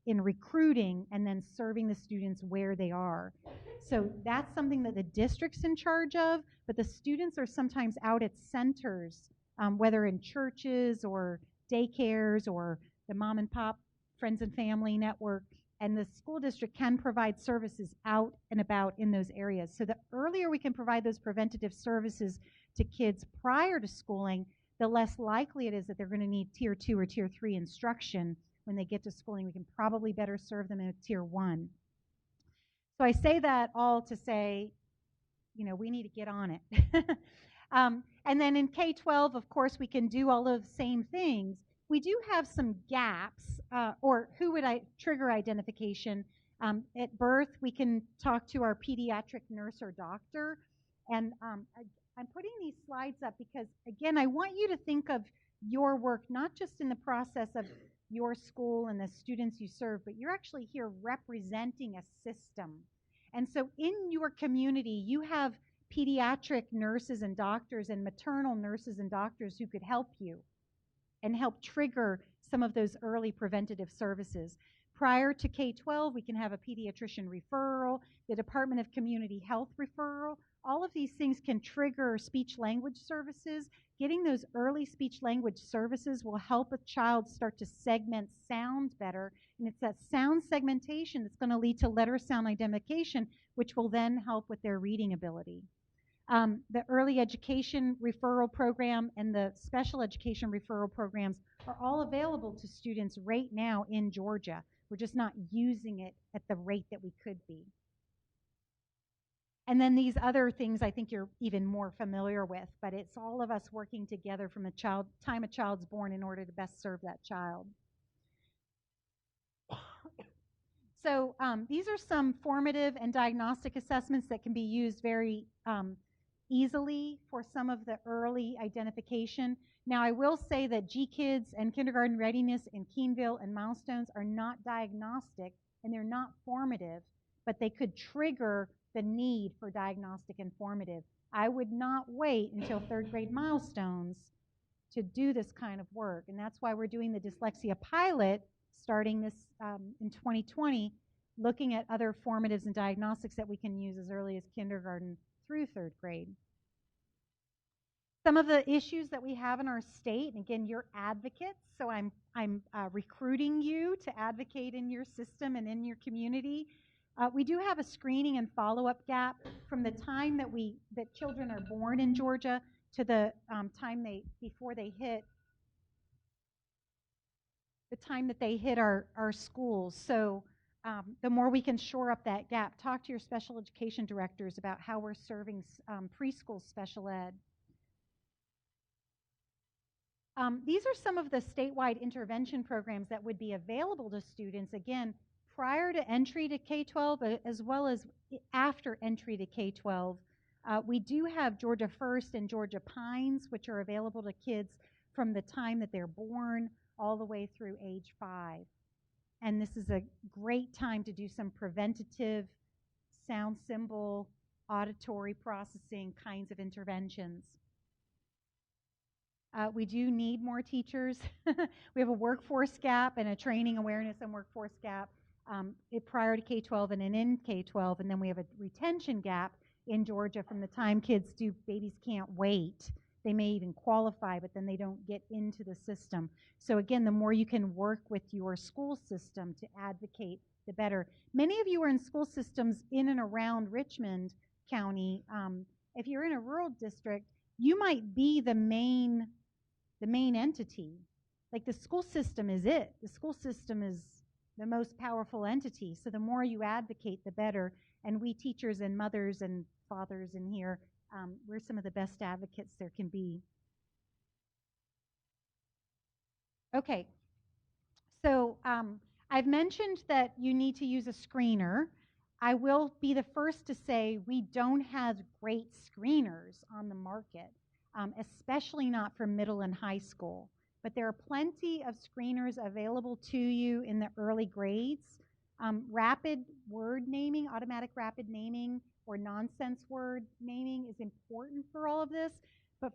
in recruiting and then serving the students where they are. So that's something that the district's in charge of, but the students are sometimes out at centers, whether in churches or daycares or the mom and pop friends and family network, and the school district can provide services out and about in those areas. So the earlier we can provide those preventative services to kids prior to schooling, the less likely it is that they're going to need Tier 2 or Tier 3 instruction when they get to schooling. We can probably better serve them in a Tier 1. So I say that all to say, we need to get on it. And then in K-12, of course, we can do all of the same things. We do have some gaps, or who would trigger identification. At birth, we can talk to our pediatric nurse or doctor. And I'm putting these slides up because, again, I want you to think of your work not just in the process of your school and the students you serve, but you're actually here representing a system. And so in your community, you have pediatric nurses and doctors and maternal nurses and doctors who could help you and help trigger some of those early preventative services. Prior to K-12, we can have a pediatrician referral, the Department of Community Health referral. All of these things can trigger speech-language services. Getting those early speech-language services will help a child start to segment sound better, and it's that sound segmentation that's going to lead to letter-sound identification, which will then help with their reading ability. The early education referral program and the special education referral programs are all available to students right now in Georgia. We're just not using it at the rate that we could be. And then these other things I think you're even more familiar with, but it's all of us working together from the time a child's born in order to best serve that child. So these are some formative and diagnostic assessments that can be used very easily for some of the early identification. Now, I will say that GKIDS and kindergarten readiness in Keenville and Milestones are not diagnostic and they're not formative, but they could trigger the need for diagnostic and formative. I would not wait until third grade Milestones to do this kind of work, and that's why we're doing the dyslexia pilot starting this in 2020, looking at other formatives and diagnostics that we can use as early as kindergarten through third grade. Some of the issues that we have in our state, and again, you're advocates, so I'm recruiting you to advocate in your system and in your community. We do have a screening and follow-up gap from the time that children are born in Georgia to the time before they hit the time that they hit our schools. So the more we can shore up that gap, talk to your special education directors about how we're serving preschool special ed. These are some of the statewide intervention programs that would be available to students, again, prior to entry to K-12 as well as after entry to K-12. We do have Georgia First and Georgia Pines, which are available to kids from the time that they're born all the way through age 5. And this is a great time to do some preventative sound symbol, auditory processing kinds of interventions. We do need more teachers. We have a workforce gap and a training awareness and workforce gap prior to K-12 and in K-12, and then we have a retention gap in Georgia from the time babies can't wait. They may even qualify, but then they don't get into the system. So again, the more you can work with your school system to advocate, the better. Many of you are in school systems in and around Richmond County. If you're in a rural district, you might be the main entity. Like the school system is it. The school system is the most powerful entity. So the more you advocate, the better. And we teachers and mothers and fathers in here, we're some of the best advocates there can be. Okay, so I've mentioned that you need to use a screener. I will be the first to say we don't have great screeners on the market, especially not for middle and high school. But there are plenty of screeners available to you in the early grades. Rapid word naming, automatic rapid naming, or nonsense word naming is important for all of this, but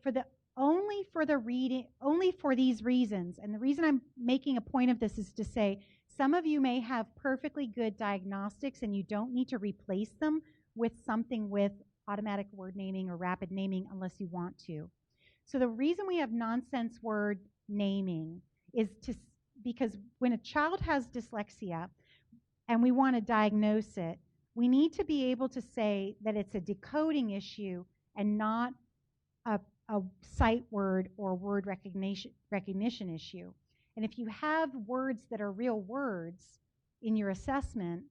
only for these reasons. And the reason I'm making a point of this is to say some of you may have perfectly good diagnostics and you don't need to replace them with something with automatic word naming or rapid naming unless you want to. So the reason we have nonsense word naming is because when a child has dyslexia and we want to diagnose it, we need to be able to say that it's a decoding issue and not a sight word or word recognition issue. And if you have words that are real words in your assessment,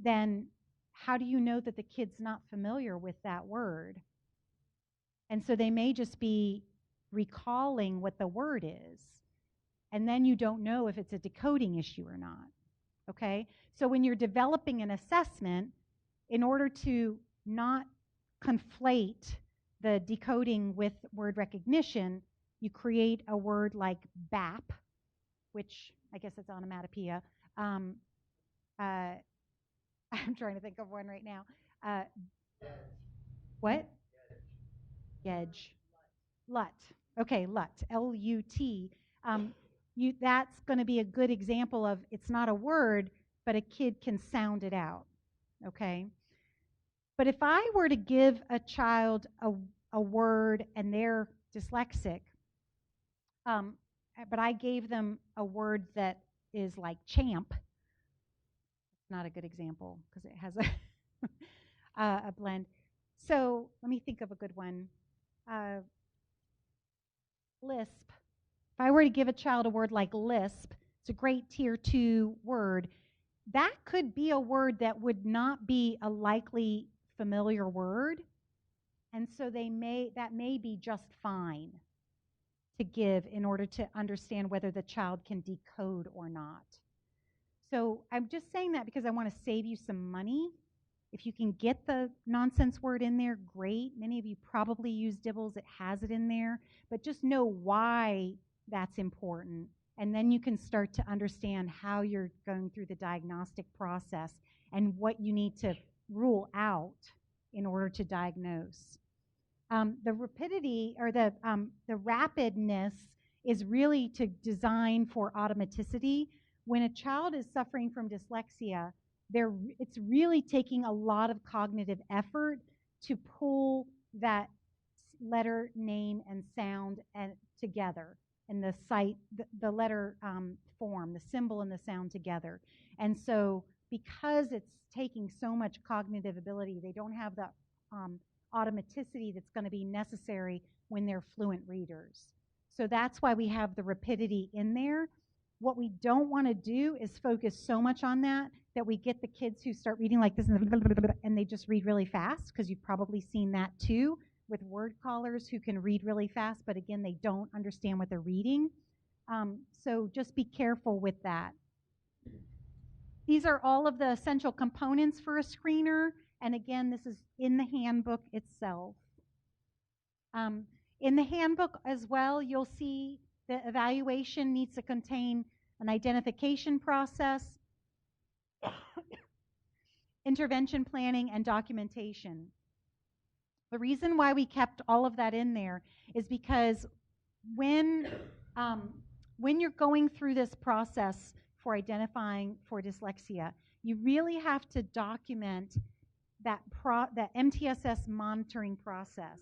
then how do you know that the kid's not familiar with that word? And so they may just be recalling what the word is, and then you don't know if it's a decoding issue or not. Okay? So when you're developing an assessment, in order to not conflate the decoding with word recognition, you create a word like BAP, which I guess it's onomatopoeia. I'm trying to think of one right now. What? Gedge. LUT. Okay, LUT. L-U-T. That's going to be a good example of it's not a word, but a kid can sound it out. Okay? But if I were to give a child a word and they're dyslexic, but I gave them a word that is like champ, it's not a good example because it has a blend. So let me think of a good one. Lisp. If I were to give a child a word like lisp, it's a great tier 2 word. That could be a word that would not be a likely familiar word, and so that may be just fine to give in order to understand whether the child can decode or not. So I'm just saying that because I want to save you some money. If you can get the nonsense word in there, great. Many of you probably use Dibbles. It has it in there. But just know why that's important. And then you can start to understand how you're going through the diagnostic process and what you need to rule out in order to diagnose. The rapidity or the rapidness is really to design for automaticity. When a child is suffering from dyslexia, it's really taking a lot of cognitive effort to pull that letter, name, and sound and together, and the site, the letter form, the symbol and the sound together. And so because it's taking so much cognitive ability, they don't have the automaticity that's going to be necessary when they're fluent readers. So that's why we have the rapidity in there. What we don't want to do is focus so much on that we get the kids who start reading like this and they just read really fast, because you've probably seen that too with word callers who can read really fast, but again, they don't understand what they're reading. So just be careful with that. These are all of the essential components for a screener. And again, this is in the handbook itself. In the handbook as well, you'll see the evaluation needs to contain an identification process, intervention planning, and documentation. The reason why we kept all of that in there is because when you're going through this process for identifying for dyslexia, you really have to document that MTSS monitoring process.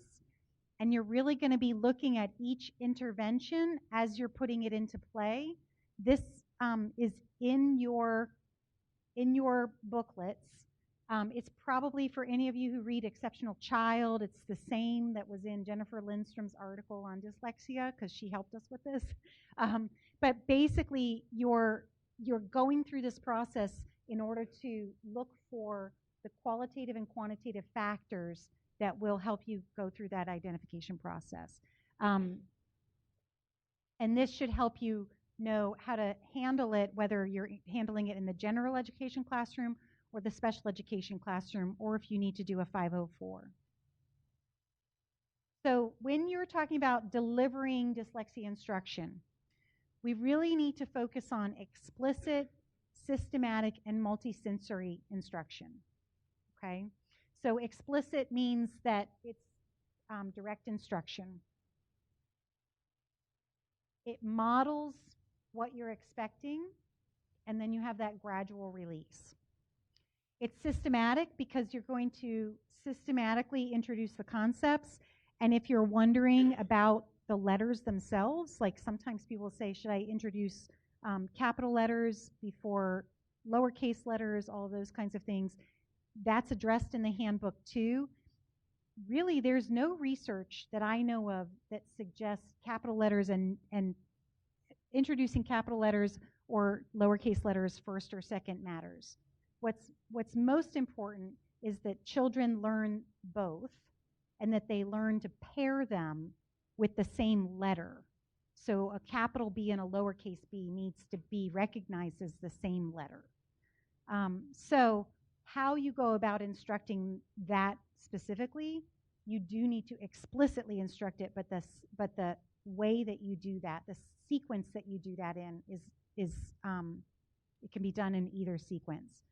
And you're really going to be looking at each intervention as you're putting it into play. This is in your booklets. It's probably for any of you who read Exceptional Child, it's the same that was in Jennifer Lindstrom's article on dyslexia, because she helped us with this. But basically, you're going through this process in order to look for the qualitative and quantitative factors that will help you go through that identification process. And this should help you know how to handle it, whether you're handling it in the general education classroom or the special education classroom, or if you need to do a 504. So when you're talking about delivering dyslexia instruction, we really need to focus on explicit, systematic, and multisensory instruction, okay? So explicit means that it's direct instruction. It models what you're expecting, and then you have that gradual release. It's systematic because you're going to systematically introduce the concepts, and if you're wondering about the letters themselves, like sometimes people say, should I introduce capital letters before lowercase letters, all of those kinds of things, that's addressed in the handbook too. Really, there's no research that I know of that suggests capital letters and introducing capital letters or lowercase letters first or second matters. What's most important is that children learn both, and that they learn to pair them with the same letter. So a capital B and a lowercase b needs to be recognized as the same letter. So how you go about instructing that specifically, you do need to explicitly instruct it, but the way that you do that, the sequence that you do that in is it can be done in either sequence.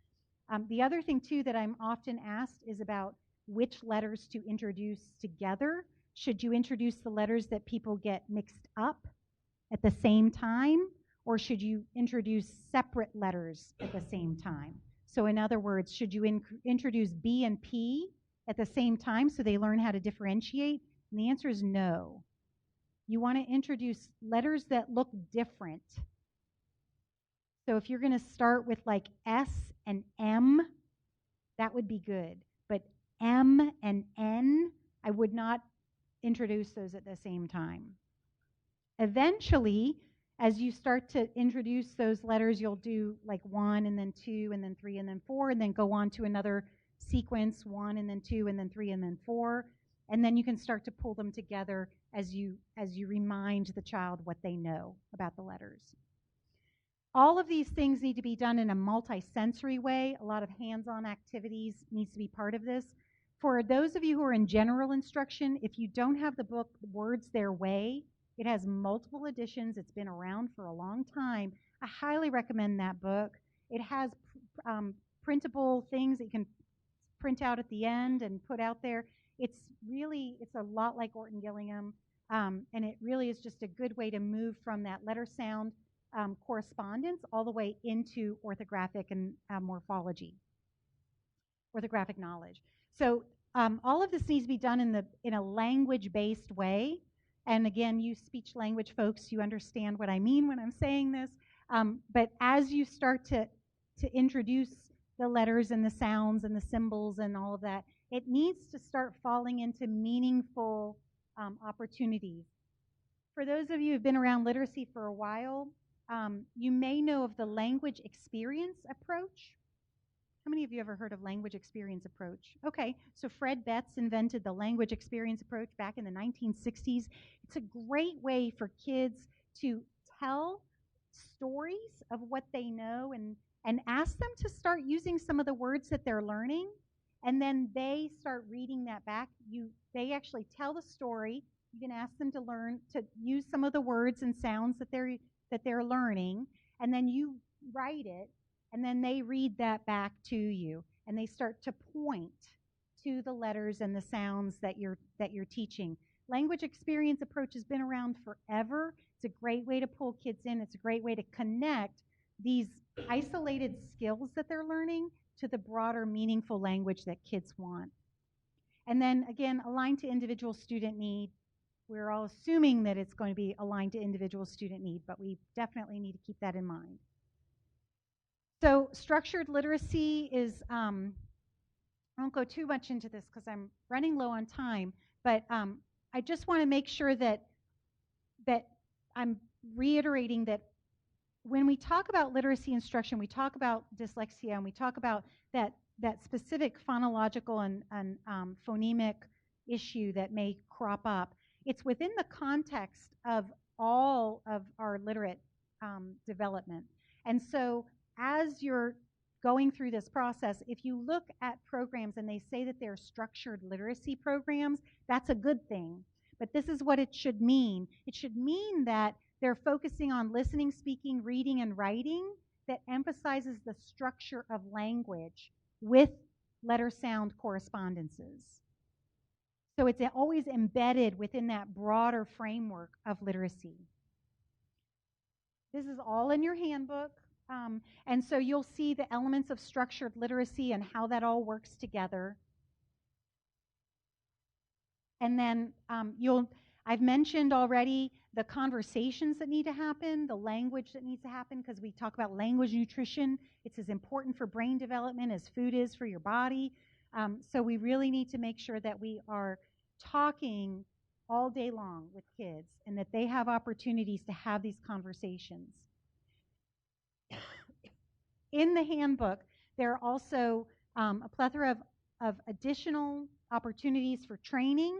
The other thing too that I'm often asked is about which letters to introduce together. Should you introduce the letters that people get mixed up at the same time, or should you introduce separate letters at the same time? So in other words, should you introduce B and P at the same time so they learn how to differentiate? And the answer is no. You want to introduce letters that look different. So if you're going to start with like S and M, that would be good. But M and N, I would not introduce those at the same time. Eventually, as you start to introduce those letters, you'll do like 1 and then 2 and then 3 and then 4, and then go on to another sequence, 1 and then 2 and then 3 and then 4. And then you can start to pull them together as you remind the child what they know about the letters. All of these things need to be done in a multi-sensory way. A lot of hands-on activities needs to be part of this. For those of you who are in general instruction, if you don't have the book Words Their Way, it has multiple editions. It's been around for a long time. I highly recommend that book. It has printable things that you can print out at the end and put out there. It's a lot like Orton Gillingham, and it really is just a good way to move from that letter sound correspondence all the way into orthographic and morphology, orthographic knowledge. So all of this needs to be done in a language-based way. And again, you speech language folks, you understand what I mean when I'm saying this. But as you start to introduce the letters and the sounds and the symbols and all of that, it needs to start falling into meaningful opportunities. For those of you who've been around literacy for a while, you may know of the language experience approach. How many of you ever heard of language experience approach? Okay, so Fred Betts invented the language experience approach back in the 1960s. It's a great way for kids to tell stories of what they know and ask them to start using some of the words that they're learning, and then they start reading that back. They actually tell the story. You can ask them to learn to use some of the words and sounds that they're learning, and then you write it. And then they read that back to you, and they start to point to the letters and the sounds that you're teaching. Language experience approach has been around forever. It's a great way to pull kids in. It's a great way to connect these isolated skills that they're learning to the broader, meaningful language that kids want. And then, again, aligned to individual student need. We're all assuming that it's going to be aligned to individual student need, but we definitely need to keep that in mind. So structured literacy is, I won't go too much into this because I'm running low on time, but I just want to make sure that I'm reiterating that when we talk about literacy instruction, we talk about dyslexia, and we talk about that specific phonological and phonemic issue that may crop up. It's within the context of all of our literate development. And so as you're going through this process, if you look at programs and they say that they're structured literacy programs, that's a good thing. But this is what it should mean. It should mean that they're focusing on listening, speaking, reading, and writing that emphasizes the structure of language with letter-sound correspondences. So it's always embedded within that broader framework of literacy. This is all in your handbook. And so you'll see the elements of structured literacy and how that all works together. And then I've mentioned already the conversations that need to happen, the language that needs to happen, because we talk about language nutrition. It's as important for brain development as food is for your body. So we really need to make sure that we are talking all day long with kids and that they have opportunities to have these conversations. In the handbook, there are also a plethora of additional opportunities for training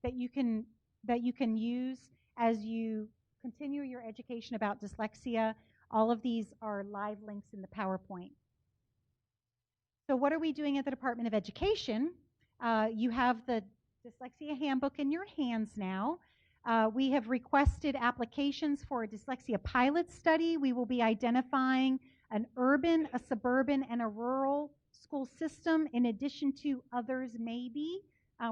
that you can use as you continue your education about dyslexia. All of these are live links in the PowerPoint. So what are we doing at the Department of Education? You have the Dyslexia Handbook in your hands now. We have requested applications for a dyslexia pilot study. We will be identifying an urban, a suburban, and a rural school system in addition to others maybe.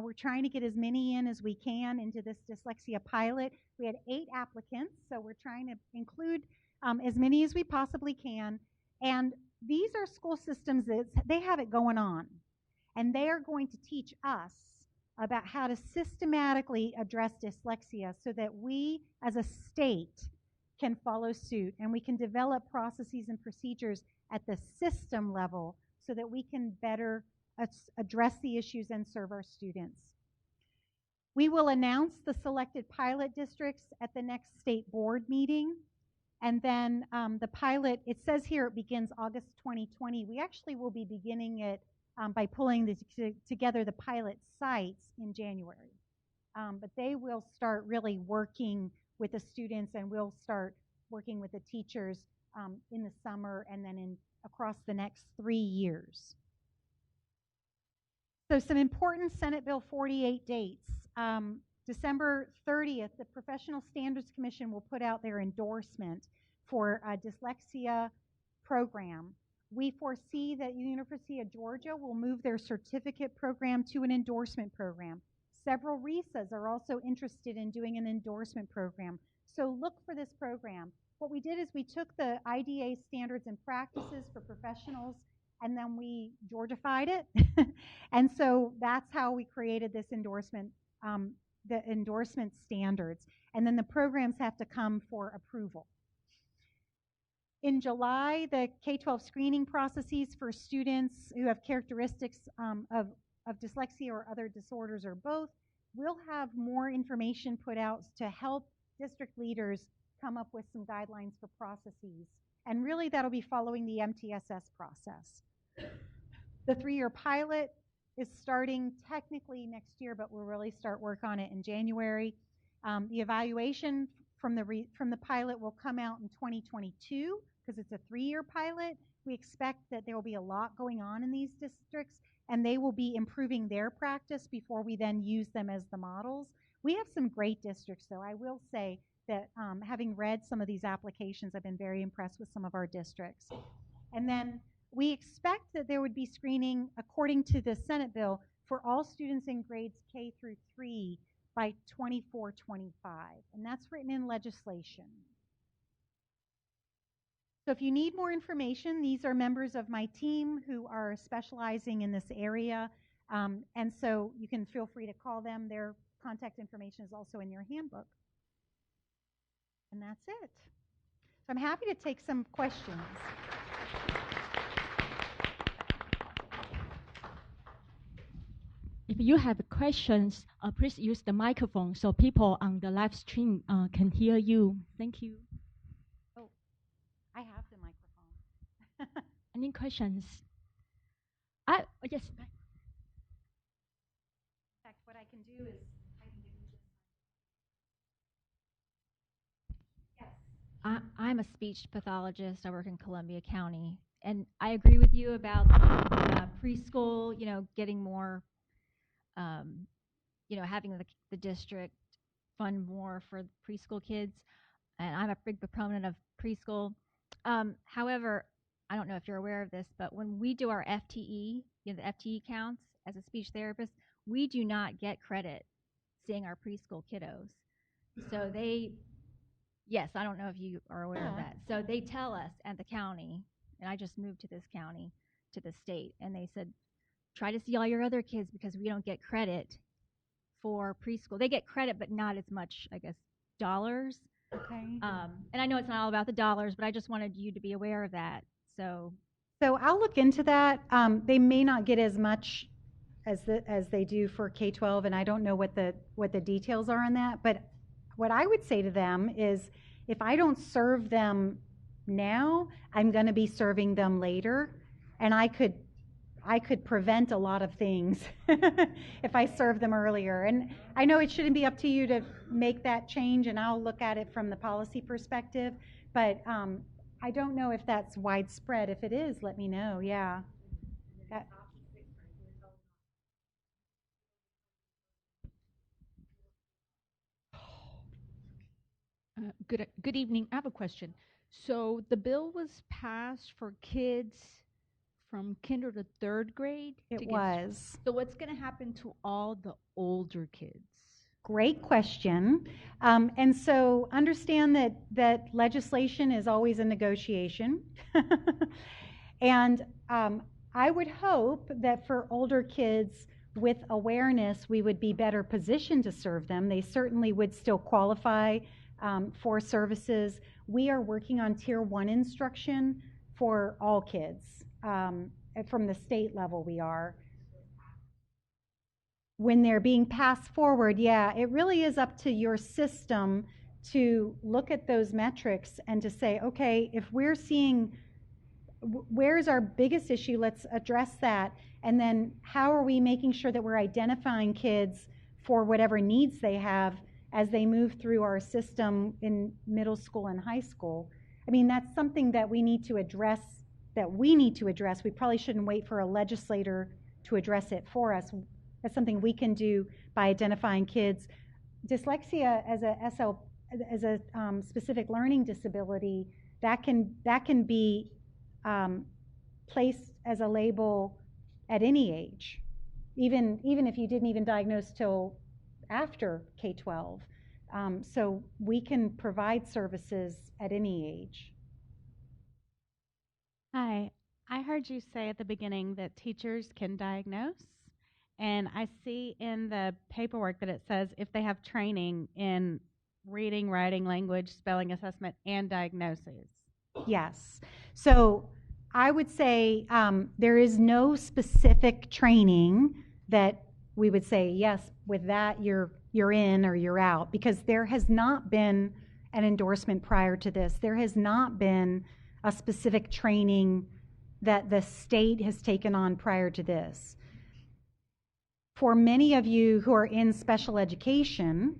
We're trying to get as many in as we can into this dyslexia pilot. We had 8 applicants, so we're trying to include as many as we possibly can. And these are school systems that they have it going on. And they are going to teach us about how to systematically address dyslexia so that we as a state can follow suit and we can develop processes and procedures at the system level so that we can better address the issues and serve our students. We will announce the selected pilot districts at the next state board meeting. And then the pilot, it says here it begins August 2020. We actually will be beginning it by pulling together the pilot sites in January. But they will start really working with the students, and we'll start working with the teachers in the summer and then across the next 3 years. So some important Senate Bill 48 dates. December 30th, the Professional Standards Commission will put out their endorsement for a dyslexia program. We foresee that University of Georgia will move their certificate program to an endorsement program. Several RESAs are also interested in doing an endorsement program. So look for this program. What we did is we took the IDA standards and practices for professionals and then we Georgified it. And so that's how we created this endorsement, the endorsement standards. And then the programs have to come for approval. In July, the K-12 screening processes for students who have characteristics of dyslexia or other disorders or both will have more information put out to help district leaders come up with some guidelines for processes. And really, that'll be following the MTSS process. The 3-year pilot is starting technically next year, but we'll really start work on it in January. The evaluation from the pilot will come out in 2022 because it's a 3-year pilot. We expect that there will be a lot going on in these districts, and they will be improving their practice before we then use them as the models. We have some great districts, though. I will say that having read some of these applications, I've been very impressed with some of our districts. And then we expect that there would be screening, according to the Senate bill, for all students in grades K through 3 by 24-25, and that's written in legislation. So if you need more information, these are members of my team who are specializing in this area, and so you can feel free to call them. Their contact information is also in your handbook. And that's it. So I'm happy to take some questions. If you have questions, please use the microphone so people on the live stream can hear you. Thank you. Oh, I have the microphone. Any questions? Yes. In fact, what I can do is I can give you this. Yes. I'm a speech pathologist. I work in Columbia County, and I agree with you about preschool. Getting more, having the district fund more for preschool kids, and I'm a big proponent of preschool. However, I don't know if you're aware of this, but when we do our FTE, the FTE counts as a speech therapist, we do not get credit seeing our preschool kiddos. So yes, I don't know if you are aware of that. So they tell us at the county, and I just moved to this county, to the state, and they said, try to see all your other kids because we don't get credit for preschool. They get credit, but not as much, I guess, dollars. Okay. And I know it's not all about the dollars, but I just wanted you to be aware of that. So I'll look into that. They may not get as much as they do for K-12, and I don't know what the details are on that. But what I would say to them is, if I don't serve them now, I'm going to be serving them later, and I could prevent a lot of things if I serve them earlier. And I know it shouldn't be up to you to make that change, and I'll look at it from the policy perspective, but I don't know if that's widespread. If it is, let me know. Yeah. Good evening. I have a question. So the bill was passed for kids from kinder to 3rd grade? It was. So what's going to happen to all the older kids? Great question. And so understand that legislation is always a negotiation. And I would hope that for older kids with awareness, we would be better positioned to serve them. They certainly would still qualify for services. We are working on Tier 1 instruction for all kids. From the state level, we are. When they're being passed forward, yeah, it really is up to your system to look at those metrics and to say, okay, if we're seeing where's our biggest issue, let's address that. And then how are we making sure that we're identifying kids for whatever needs they have as they move through our system in middle school and high school? I mean, that's something that we need to address, We probably shouldn't wait for a legislator to address it for us. That's something we can do by identifying kids. Dyslexia as a specific learning disability, that can be placed as a label at any age, even if you didn't even diagnose till after K-12. So we can provide services at any age. Hi, I heard you say at the beginning that teachers can diagnose, and I see in the paperwork that it says if they have training in reading, writing, language, spelling assessment, and diagnosis. Yes. So I would say there is no specific training that we would say, yes, with that you're in or you're out, because there has not been an endorsement prior to this. There has not been a specific training that the state has taken on prior to this. For many of you who are in special education,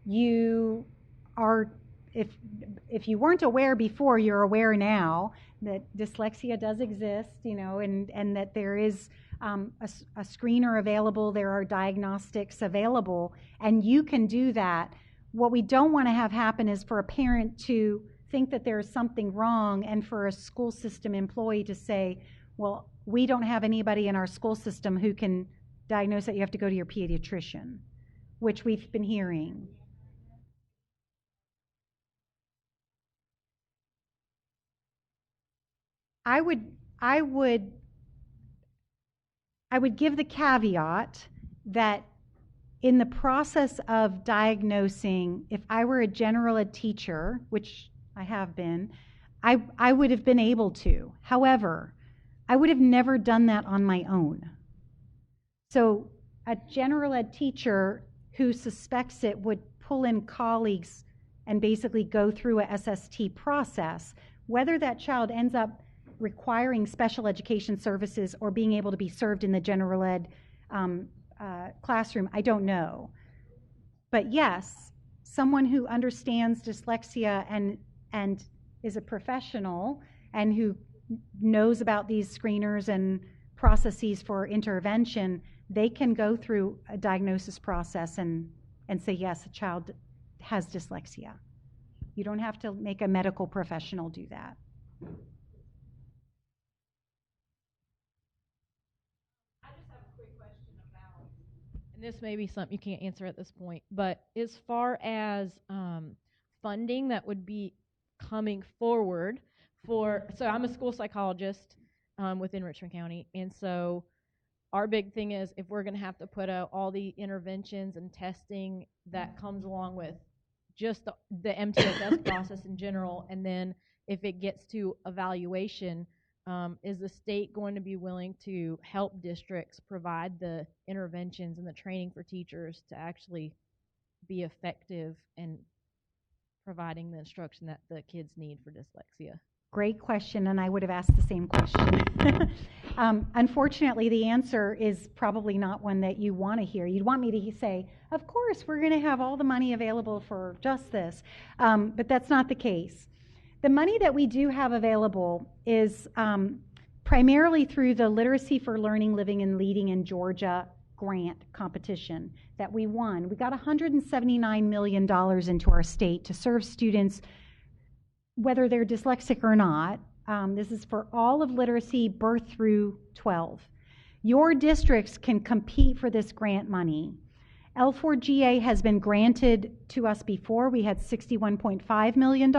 you are, if you weren't aware before, you're aware now that dyslexia does exist, and that there is a screener available, there are diagnostics available, and you can do that. What we don't want to have happen is for a parent to think that there's something wrong and for a school system employee to say, well, we don't have anybody in our school system who can diagnose that, you have to go to your pediatrician, which we've been hearing. I would give the caveat that in the process of diagnosing, if I were a general ed teacher, which I have been, I would have been able to. However, I would have never done that on my own. So a general ed teacher who suspects it would pull in colleagues and basically go through a SST process. Whether that child ends up requiring special education services or being able to be served in the general ed classroom, I don't know. But yes, someone who understands dyslexia and is a professional and who knows about these screeners and processes for intervention, they can go through a diagnosis process and say, yes, a child has dyslexia. You don't have to make a medical professional do that. And this may be something you can't answer at this point, but as far as funding that would be coming forward so I'm a school psychologist within Richmond County, and so our big thing is if we're going to have to put out all the interventions and testing that comes along with just the MTSS process in general, and then if it gets to evaluation, is the state going to be willing to help districts provide the interventions and the training for teachers to actually be effective in providing the instruction that the kids need for dyslexia? Great question, and I would have asked the same question. Unfortunately, the answer is probably not one that you want to hear. You'd want me to say, of course, we're going to have all the money available for just this, but that's not the case. The money that we do have available is primarily through the Literacy for Learning, Living, and Leading in Georgia grant competition that we won. We got $179 million into our state to serve students, whether they're dyslexic or not. This is for all of literacy, birth through 12. Your districts can compete for this grant money. L4GA has been granted to us before. We had $61.5 million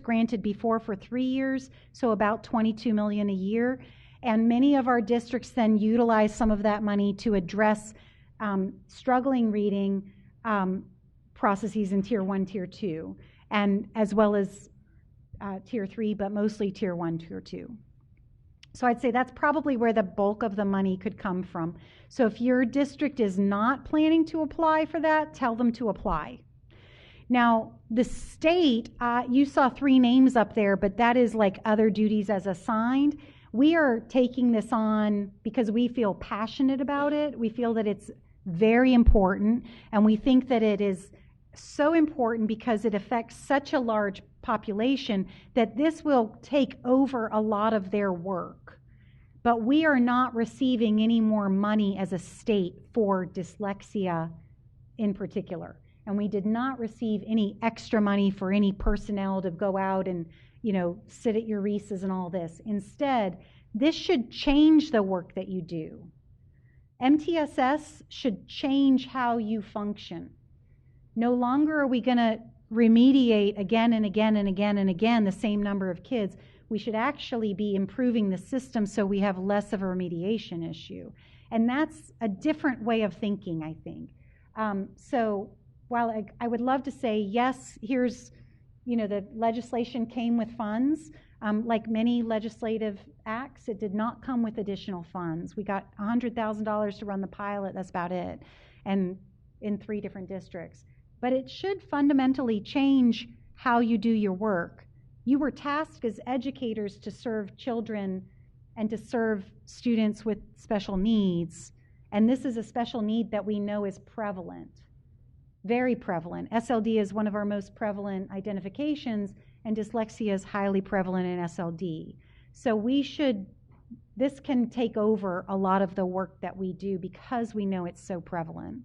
granted before for 3 years, so about $22 million a year. And many of our districts then utilize some of that money to address struggling reading processes in Tier 1, Tier 2, and as well as Tier 3, but mostly Tier 1, Tier 2. So I'd say that's probably where the bulk of the money could come from. So if your district is not planning to apply for that, tell them to apply. Now, the state, you saw 3 names up there, but that is like other duties as assigned. We are taking this on because we feel passionate about it. We feel that it's very important, and we think that it is so important because it affects such a large population that this will take over a lot of their work. But we are not receiving any more money as a state for dyslexia in particular. And we did not receive any extra money for any personnel to go out and, sit at your recess and all this. Instead, this should change the work that you do. MTSS should change how you function. No longer are we going to remediate again and again and again and again the same number of kids. We should actually be improving the system so we have less of a remediation issue. And that's a different way of thinking, I think. So while I would love to say, yes, here's, the legislation came with funds. Like many legislative acts, it did not come with additional funds. We got $100,000 to run the pilot, that's about it, and in 3 different districts. But it should fundamentally change how you do your work. You were tasked as educators to serve children and to serve students with special needs. And this is a special need that we know is prevalent, very prevalent. SLD is one of our most prevalent identifications, and dyslexia is highly prevalent in SLD. So this can take over a lot of the work that we do because we know it's so prevalent.